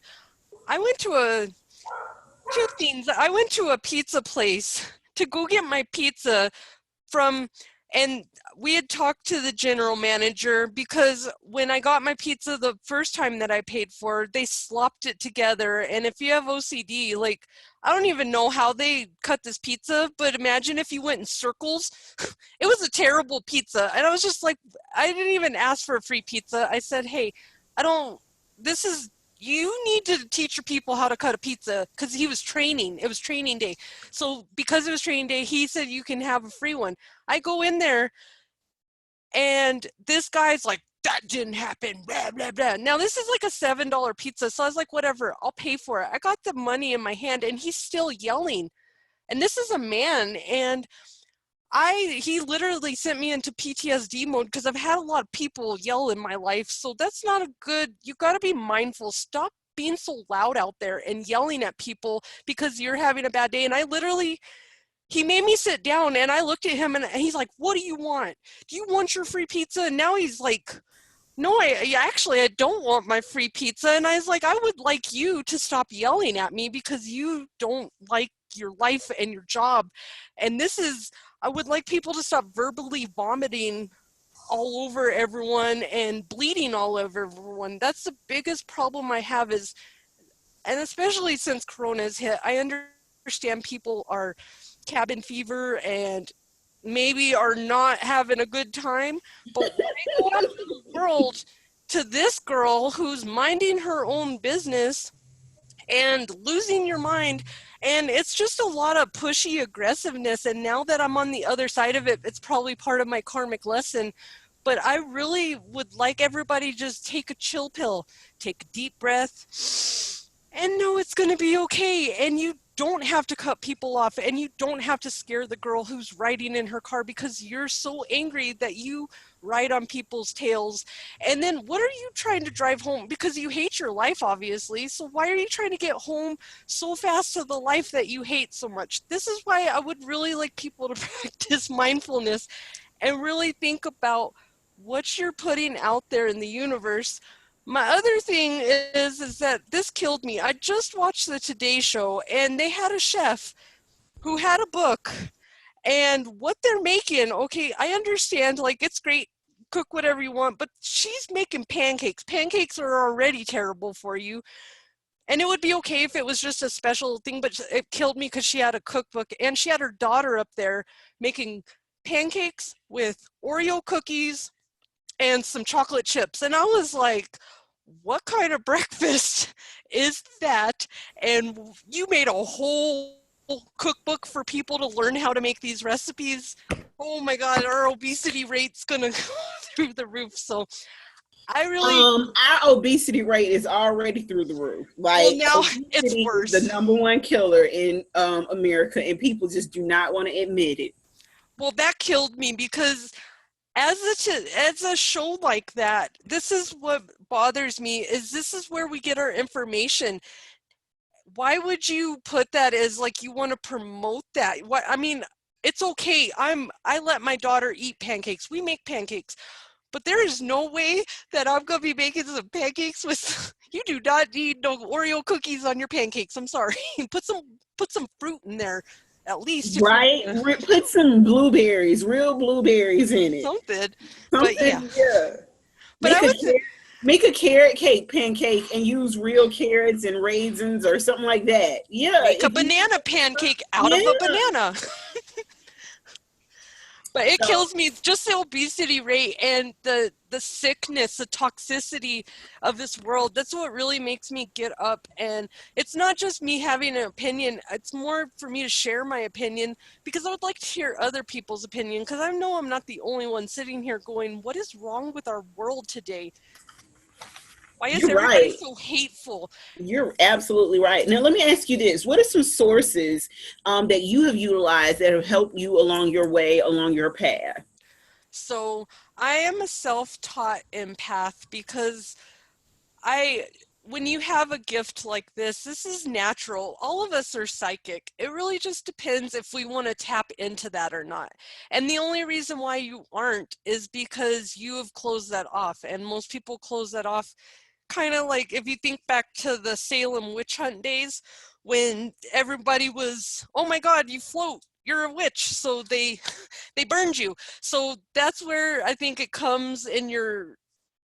I went to two things. I went to a pizza place to go get my pizza and we had talked to the general manager because when I got my pizza the first time that I paid for, they slopped it together. And if you have OCD, like, I don't even know how they cut this pizza, but imagine if you went in circles. It was a terrible pizza. And I was just like, I didn't even ask for a free pizza. I said, hey, you need to teach your people how to cut a pizza, because he was training. It was training day. So because it was training day, he said you can have a free one. I go in there and this guy's like, that didn't happen, blah, blah, blah. Now this is like a $7 pizza. So I was like, whatever, I'll pay for it. I got the money in my hand and he's still yelling. And this is a man, and he literally sent me into PTSD mode because I've had a lot of people yell in my life. So that's not you got to be mindful. Stop being so loud out there and yelling at people because you're having a bad day. And he made me sit down, and I looked at him and he's like, what do you want? Do you want your free pizza? And now he's like, no, I don't want my free pizza. And I was like, I would like you to stop yelling at me because you don't like your life and your job. And I would like people to stop verbally vomiting all over everyone and bleeding all over everyone. That's the biggest problem I have and especially since Corona has hit, I understand people are cabin fever and maybe are not having a good time, but when I go out to the world to this girl who's minding her own business and losing your mind, and it's just a lot of pushy aggressiveness. And now that I'm on the other side of it, it's probably part of my karmic lesson. But I really would like everybody to just take a chill pill, take a deep breath, and know it's going to be okay. And you don't have to cut people off, and you don't have to scare the girl who's riding in her car because you're so angry that you ride on people's tails. And then what are you trying to drive home? Because you hate your life, obviously. So why are you trying to get home so fast to the life that you hate so much? This is why I would really like people to practice mindfulness and really think about what you're putting out there in the universe. My other thing is that this killed me. I just watched the Today Show, and they had a chef who had a book, and what they're making, okay, I understand, like, it's great, cook whatever you want, but she's making pancakes. Pancakes are already terrible for you. And it would be okay if it was just a special thing, but it killed me because she had a cookbook, and she had her daughter up there making pancakes with Oreo cookies and some chocolate chips. And I was like, what kind of breakfast is that? And you made a whole cookbook for people to learn how to make these recipes. Oh my God, our obesity rate's gonna go through the roof. So I really our obesity rate is already through the roof. Like, well, now it's worse. The number one killer in America, and people just do not want to admit it. Well, that killed me because as a show like that, this is what bothers me, is this is where we get our information. Why would you put that as like you want to promote that? What I mean, it's okay. I let my daughter eat pancakes. We make pancakes. But there is no way that I'm going to be making some pancakes with you do not need no Oreo cookies on your pancakes. I'm sorry. Put some fruit in there. At least, right? Put some blueberries, real blueberries in it. Something. But yeah. But make a carrot cake pancake and use real carrots and raisins or something like that. Yeah. Make a banana pancake out of a banana. But it So, kills me, just the obesity rate and the sickness, the toxicity of this world. That's what really makes me get up. And it's not just me having an opinion. It's more for me to share my opinion, because I would like to hear other people's opinion, because I know I'm not the only one sitting here going, what is wrong with our world today? Why is you're everybody right. so hateful? You're absolutely right. Now, let me ask you this. What are some sources that you have utilized that have helped you along your way, along your path? So I am a self-taught empath, because I when you have a gift like this is natural. All of us are psychic. It really just depends if we want to tap into that or not. And the only reason why you aren't is because you have closed that off. And most people close that off, kind of like if you think back to the Salem witch hunt days, when everybody was, oh my God, you float, you're a witch. So they burned you. So that's where I think it comes in your,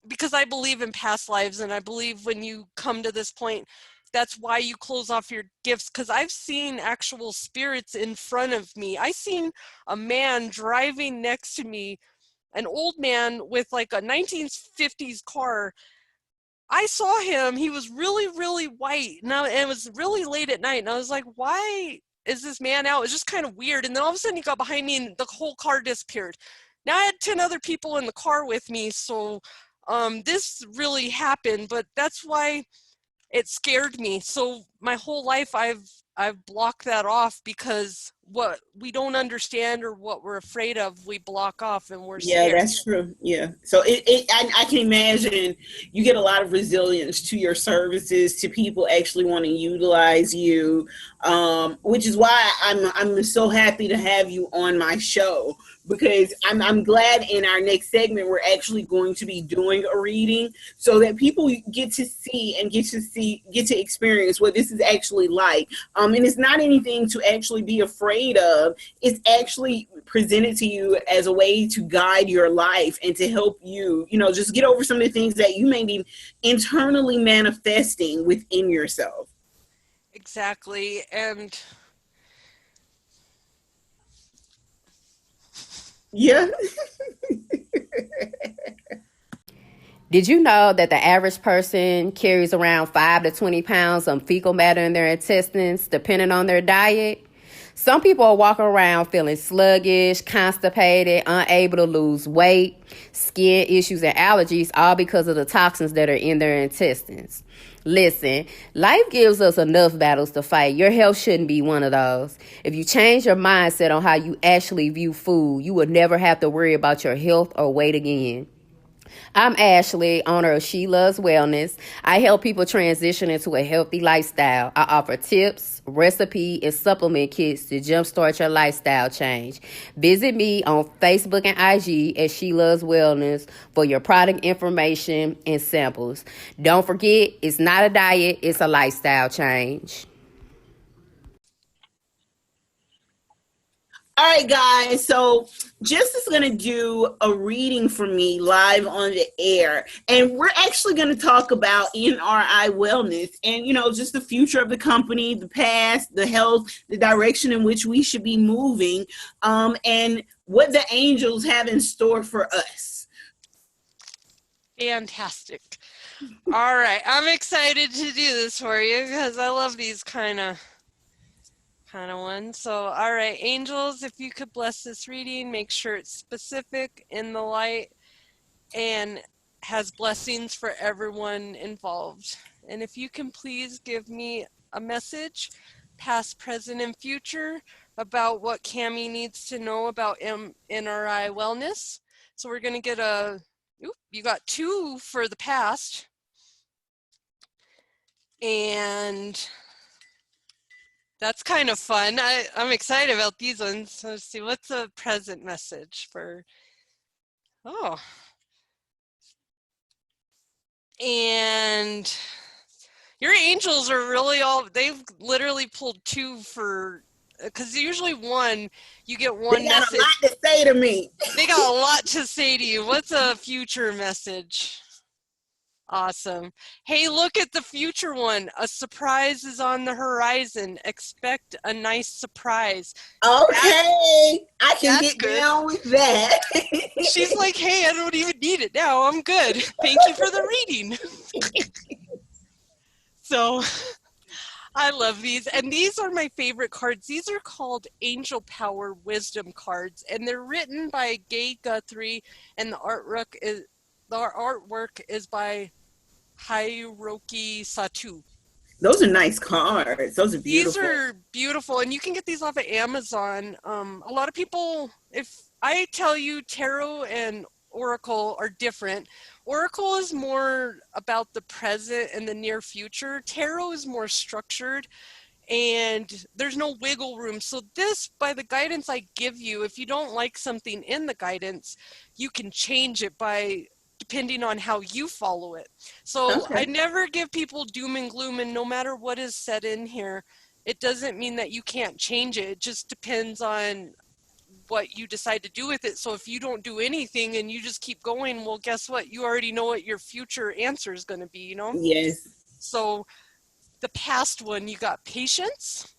because I believe in past lives, and I believe when you come to this point, that's why you close off your gifts. Because I've seen actual spirits in front of me. I seen a man driving next to me, an old man with like a 1950s car. I saw him. He was really, really white. Now, and it was really late at night, and I was like, why is this man out? It was just kind of weird. And then all of a sudden he got behind me and the whole car disappeared. Now I had 10 other people in the car with me, so this really happened, but that's why it scared me. So my whole life I've blocked that off, because what we don't understand or what we're afraid of, we block off, and we're Yeah, scared. that's true. Yeah. So I can imagine you get a lot of resilience to your services, to people actually want to utilize you, which is why I'm so happy to have you on my show, because I'm glad in our next segment we're actually going to be doing a reading so that people get to see and get to experience what this is actually like. And it's not anything to actually be afraid of. It's actually presented to you as a way to guide your life and to help you, just get over some of the things that you may be internally manifesting within yourself. Exactly. And Yeah. Did you know that the average person carries around 5 to 20 pounds of fecal matter in their intestines, depending on their diet? Some people are walking around feeling sluggish, constipated, unable to lose weight, skin issues, and allergies, all because of the toxins that are in their intestines. Listen, life gives us enough battles to fight. Your health shouldn't be one of those. If you change your mindset on how you actually view food, you will never have to worry about your health or weight again. I'm Ashley, owner of She Loves Wellness. I help people transition into a healthy lifestyle. I offer tips, recipe, and supplement kits to jumpstart your lifestyle change. Visit me on Facebook and IG at She Loves Wellness for your product information and samples. Don't forget, it's not a diet, it's a lifestyle change. All right, guys. So Jess is going to do a reading for me live on the air. And we're actually going to talk about NRI Wellness and, just the future of the company, the past, the health, the direction in which we should be moving, and what the angels have in store for us. fantastic. All right. I'm excited to do this for you, because I love these kind of one. So, all right, angels, if you could bless this reading, make sure it's specific, in the light, and has blessings for everyone involved. And if you can please give me a message, past, present, and future, about what Cammie needs to know about NRI Wellness. So we're going to get you got 2 for the past. And that's kind of fun. I'm excited about these ones. So let's see, what's a present message for, oh. And your angels are really they've literally pulled 2 for, because usually one, you get one They got message. a lot to say to me. They got a lot to say to you. What's a future message? Awesome. Hey, look at the future one. A surprise is on the horizon. Expect a nice surprise. Okay, I can That's get good. down with that. She's like, hey, I don't even need it now. I'm good. Thank you for the reading. So I love these. And these are my favorite cards. These are called Angel Power Wisdom cards. And they're written by Gay Guthrie. And the artwork is by Hiroki Satu. Those are nice cards. Those are These beautiful. are beautiful, and you can get these off of Amazon. A lot of people, if I tell you tarot and oracle are different, oracle is more about the present and the near future. Tarot is more structured, and there's no wiggle room. So this, by the guidance I give you, if you don't like something in the guidance, you can change it by depending on how you follow it. So I Okay. never give people doom and gloom, and no matter what is said in here, it doesn't mean that you can't change it. It just depends on what you decide to do with it. So if you don't do anything and you just keep going, well, guess what? You already know what your future answer is going to be, you know? Yes. So the past one, you got patience.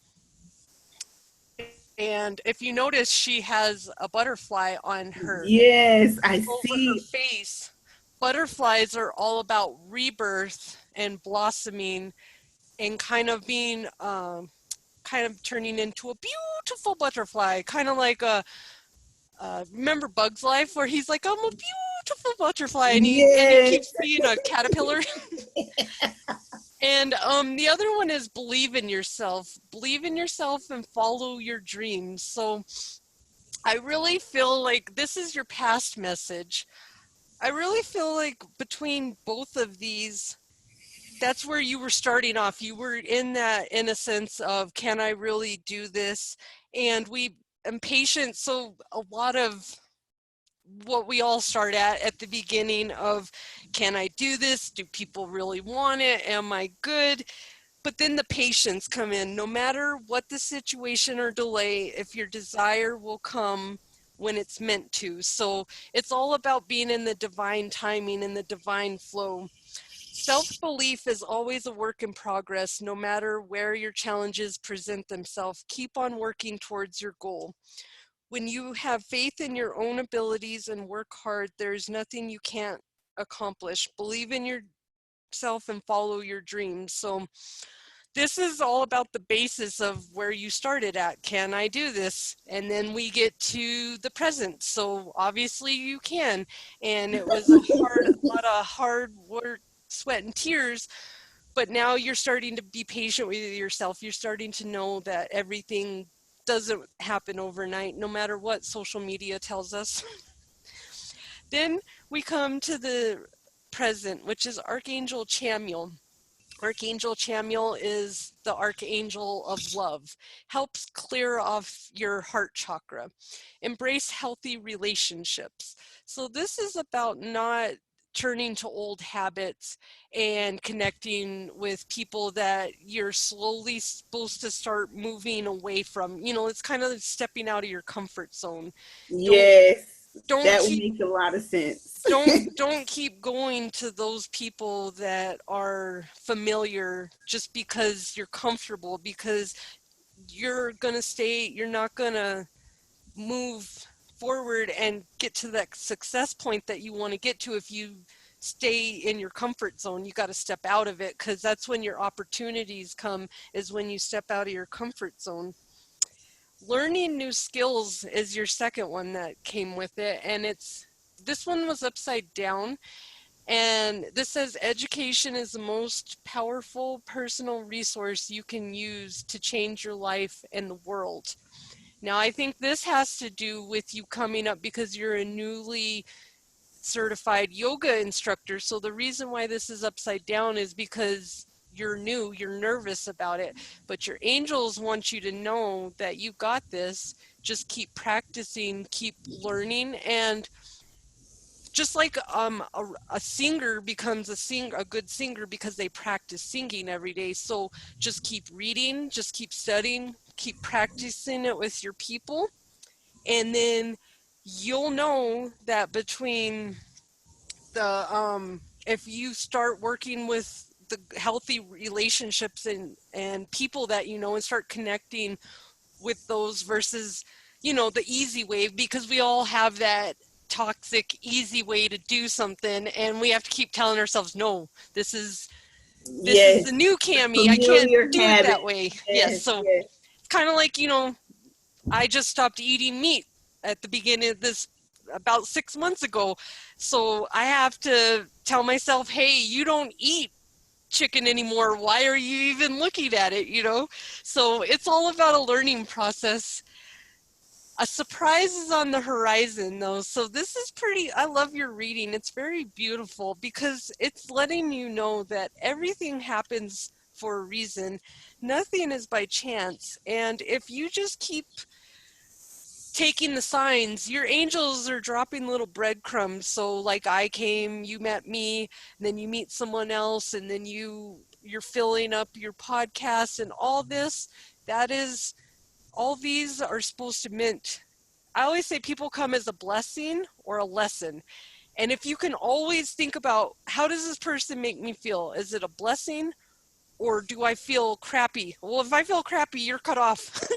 And if you notice, she has a butterfly on her Yes, I over her see. face. Butterflies are all about rebirth and blossoming and kind of being kind of turning into a beautiful butterfly, kind of like a remember Bug's Life where he's like, I'm a beautiful butterfly, and he Yes. keeps being a caterpillar. And the other one is believe in yourself. Believe in yourself and follow your dreams. So I really feel like this is your past message. I really feel like between both of these, that's where you were starting off. You were in that innocence of, can I really do this? And we impatient. So a lot of what we all start at the beginning of, can I do this? Do people really want it? Am I good? But then the patience come in. No matter what the situation or delay, if your desire will come when it's meant to. So it's all about being in the divine timing and the divine flow. Self-belief is always a work in progress. No matter where your challenges present themselves, keep on working towards your goal. When you have faith in your own abilities and work hard, there's nothing you can't accomplish. Believe in yourself and follow your dreams. So this is all about the basis of where you started at. Can I do this? And then we get to the present. So obviously you can. And it was a lot of hard work, sweat and tears, but now you're starting to be patient with yourself. You're starting to know that everything doesn't happen overnight, no matter what social media tells us. Then we come to the present, which is Archangel Chamuel. Archangel Chamuel is the archangel of love, helps clear off your heart chakra, embrace healthy relationships. So this is about not turning to old habits and connecting with people that you're slowly supposed to start moving away from. You know, it's kind of stepping out of your comfort zone. Don't Yes. don't That would keep make a lot of sense. don't keep going to those people that are familiar just because you're comfortable, because you're not going to move forward and get to that success point that you want to get to if you stay in your comfort zone. You got to step out of it, because that's when your opportunities come, is when you step out of your comfort zone. Learning new skills is your second one that came with it, and this one was upside down. And this says education is the most powerful personal resource you can use to change your life and the world. Now, I think this has to do with you coming up because you're a newly certified yoga instructor. So the reason why this is upside down is because you're new, you're nervous about it, but your angels want you to know that you got this. Just keep practicing, keep learning, and just like a singer becomes a good singer because they practice singing every day. So just keep reading, just keep studying, keep practicing it with your people, and then you'll know that between the if you start working with the healthy relationships and people that you know and start connecting with those versus, you know, the easy way, because we all have that toxic easy way to do something, and we have to keep telling ourselves, no, this is Yes, the new Cami. I can't familiar do it habit. that way. Yes, Yes, so yes. it's kind of like, you know, I just stopped eating meat at the beginning of this about 6 months ago. So I have to tell myself, hey, you don't eat chicken anymore. Why are you even looking at it, you know? So it's all about a learning process. A surprise is on the horizon, though. So this is pretty, I love your reading. It's very beautiful because it's letting you know that everything happens for a reason. Nothing is by chance. And if you just keep taking the signs, your angels are dropping little breadcrumbs. So like I came, you met me, and then you meet someone else, and then you're filling up your podcast and all this. That is, all these are supposed to mint. I always say people come as a blessing or a lesson. And if you can always think about, how does this person make me feel? Is it a blessing or do I feel crappy? Well, if I feel crappy, you're cut off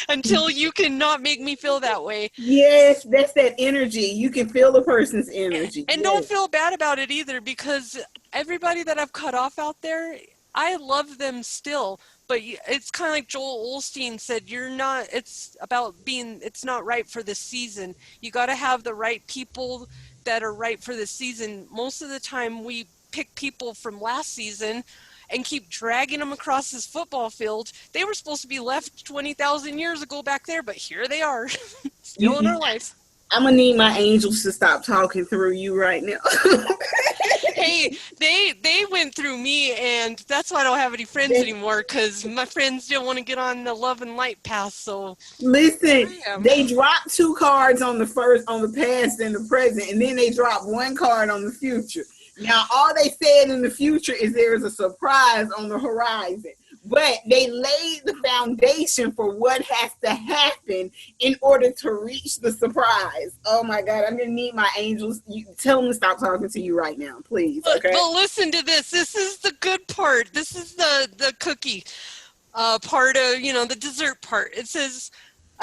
until you can not make me feel that way. Yes, that's that energy. You can feel the person's energy. And don't Yes. feel bad about it either, because everybody that I've cut off out there, I love them still. But it's kind of like Joel Osteen said, you're not, it's about being, it's not right for this season. You got to have the right people that are right for this season. Most of the time we pick people from last season and keep dragging them across this football field. They were supposed to be left 20,000 years ago back there, but here they are, still in You, our life. I'm gonna need my angels to stop talking through you right now. Hey, they went through me, and that's why I don't have any friends anymore, because my friends didn't want to get on the love and light path. So Listen, I am. they dropped 2 cards on the past and the present, and then they dropped 1 card on the future. Now, all they said in the future is there is a surprise on the horizon. But they laid the foundation for what has to happen in order to reach the surprise. Oh my God, I'm gonna need my angels. Tell them to stop talking to you right now, please. Okay. But listen to this. This is the good part. This is the cookie part of, you know, the dessert part. It says,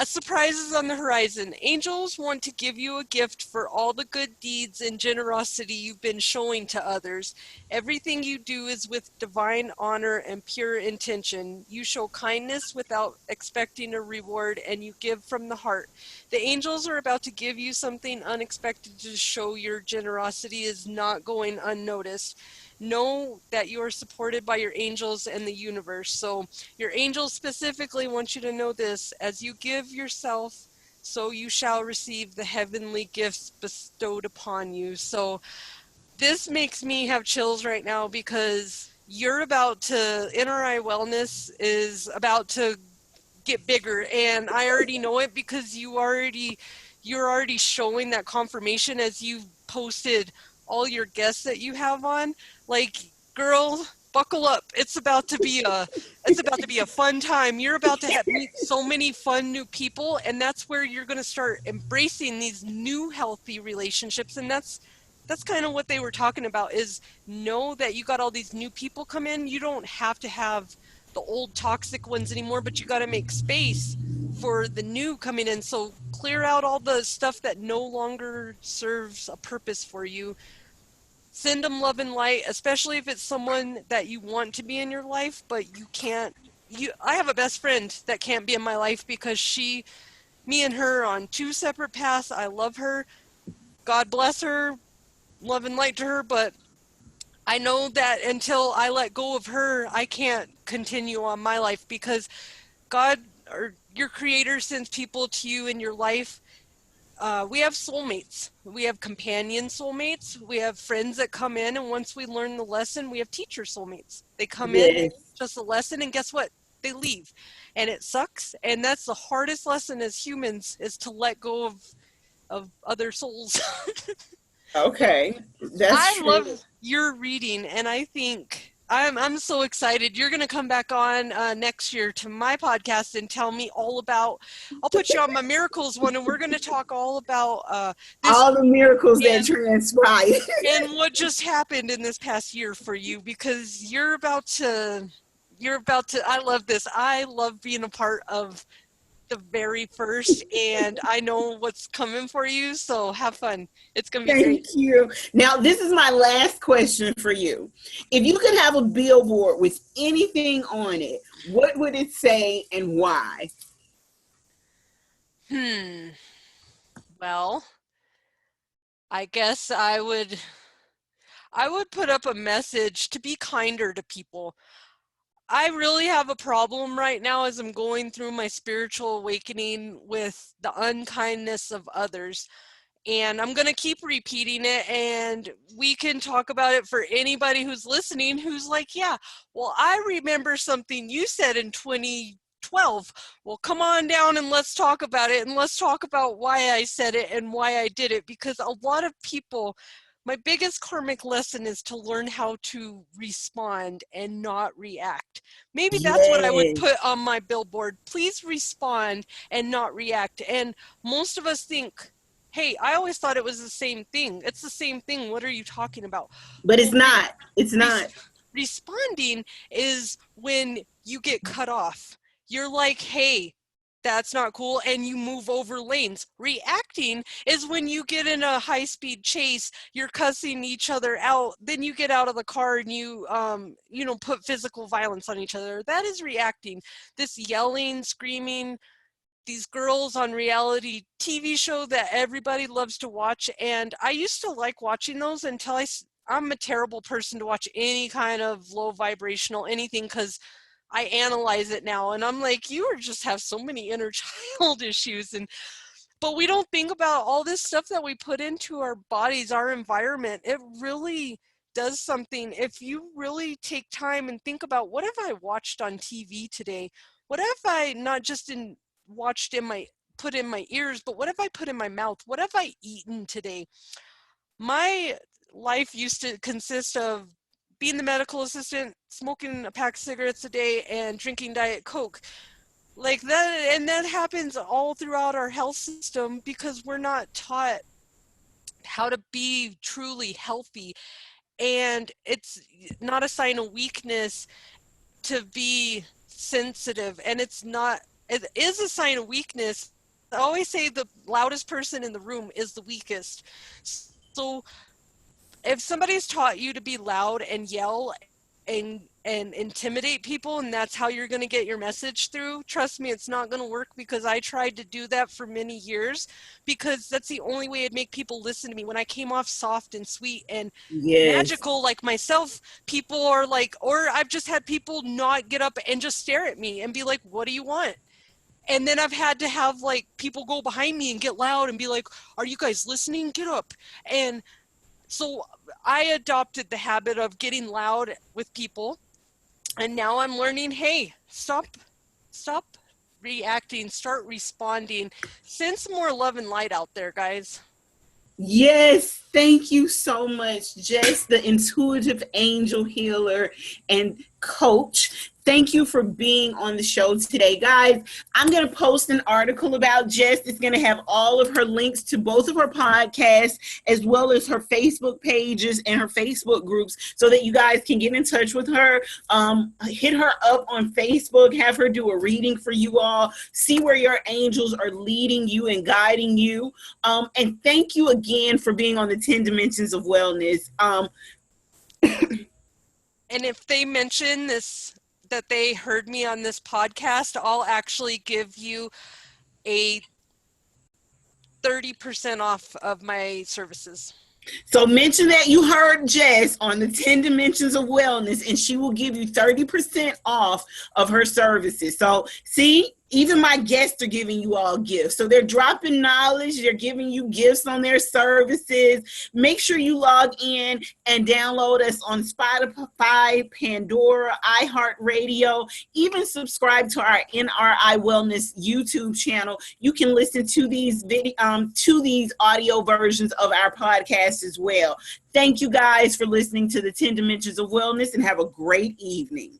a surprise is on the horizon. Angels want to give you a gift for all the good deeds and generosity you've been showing to others. Everything you do is with divine honor and pure intention. You show kindness without expecting a reward, and you give from the heart. The angels are about to give you something unexpected to show your generosity is not going unnoticed. Know that you are supported by your angels and the universe. So your angels specifically want you to know this: as you give yourself, so you shall receive the heavenly gifts bestowed upon you. So this makes me have chills right now, because you're about to, NRI Wellness is about to get bigger, and I already know it because you're already showing that confirmation as you've posted all your guests that you have on. Like, girl, buckle up. It's about to be a fun time. You're about to meet so many fun new people, and that's where you're going to start embracing these new healthy relationships. And that's kind of what they were talking about, is know that you got all these new people come in. You don't have to have the old toxic ones anymore, but you got to make space for the new coming in. So clear out all the stuff that no longer serves a purpose for you. Send them love and light, especially if it's someone that you want to be in your life, but you can't. I have a best friend that can't be in my life because me and her are on 2 separate paths. I love her. God bless her. Love and light to her, but I know that until I let go of her, I can't continue on my life, because God, or your creator, sends people to you in your life. We have soulmates. We have companion soulmates. We have friends that come in, and once we learn the lesson, we have teacher soulmates. They come in, they Yes. teach us a lesson, and guess what? They leave. And it sucks. And that's the hardest lesson as humans, is to let go of other souls. Okay. That's I true. love your reading, and I think I'm so excited. You're going to come back on next year to my podcast and tell me all about, I'll put you on my miracles one, and we're going to talk all about this all the miracles that transpired. and what just happened in this past year for you, because you're about to, I love this. I love being a part of the very first, and I know what's coming for you, so have fun. It's going to be great. Thank you. Now, this is my last question for you. If you could have a billboard with anything on it, what would it say and why? Well, I guess I would put up a message to be kinder to people. I really have a problem right now as I'm going through my spiritual awakening with the unkindness of others. And I'm going to keep repeating it, and we can talk about it for anybody who's listening who's like, yeah, well, I remember something you said in 2012. Well, come on down and let's talk about it, and let's talk about why I said it and why I did it, because a lot of people, my biggest karmic lesson is to learn how to respond and not react. Maybe that's what I would Yes. put on my billboard. Please respond and not react. And most of us think, hey, I always thought it was the same thing. It's the same thing. What are you talking about? But it's not. It's not. Responding is when you get cut off. You're like, hey, that's not cool, and you move over lanes. Reacting is when you get in a high-speed chase, you're cussing each other out, then you get out of the car and you put physical violence on each other. That is reacting. This yelling, screaming, these girls on reality TV show that everybody loves to watch, and I used to like watching those until I'm a terrible person to watch any kind of low vibrational anything, because I analyze it now and I'm like, you just have so many inner child issues. But we don't think about all this stuff that we put into our bodies, our environment. It really does something. If you really take time and think about, what have I watched on TV today? What have I not just put in my ears, but what have I put in my mouth? What have I eaten today? My life used to consist of being the medical assistant, smoking a pack of cigarettes a day, and drinking Diet Coke. Like that, and that happens all throughout our health system because we're not taught how to be truly healthy. And it's not a sign of weakness to be sensitive, and it is a sign of weakness. I always say the loudest person in the room is the weakest. So if somebody's taught you to be loud and yell and intimidate people, and that's how you're going to get your message through, trust me, it's not going to work, because I tried to do that for many years, because that's the only way I'd make people listen to me. When I came off soft and sweet and magical like myself, people are like, or I've just had people not get up and just stare at me and be like, what do you want? And then I've had to have like people go behind me and get loud and be like, are you guys listening? Get up. And so I adopted the habit of getting loud with people, and now I'm learning, hey, stop reacting, start responding. Send some more love and light out there, guys. Yes, thank you so much, Jess, the intuitive angel healer and coach. Thank you for being on the show today, guys. I'm going to post an article about Jess. It's going to have all of her links to both of her podcasts, as well as her Facebook pages and her Facebook groups, so that you guys can get in touch with her. Hit her up on Facebook, have her do a reading for you all, see where your angels are leading you and guiding you. And thank you again for being on the 10 Dimensions of Wellness. And if they mention this, that they heard me on this podcast, I'll actually give you a 30% off of my services. So mention that you heard Jess on the 10 Dimensions of Wellness, and she will give you 30% off of her services. So see, Even my guests are giving you all gifts. So they're dropping knowledge. They're giving you gifts on their services. Make sure you log in and download us on Spotify, Pandora, iHeartRadio. Even subscribe to our NRI Wellness YouTube channel. You can listen to these audio versions of our podcast as well. Thank you guys for listening to the 10 Dimensions of Wellness, and have a great evening.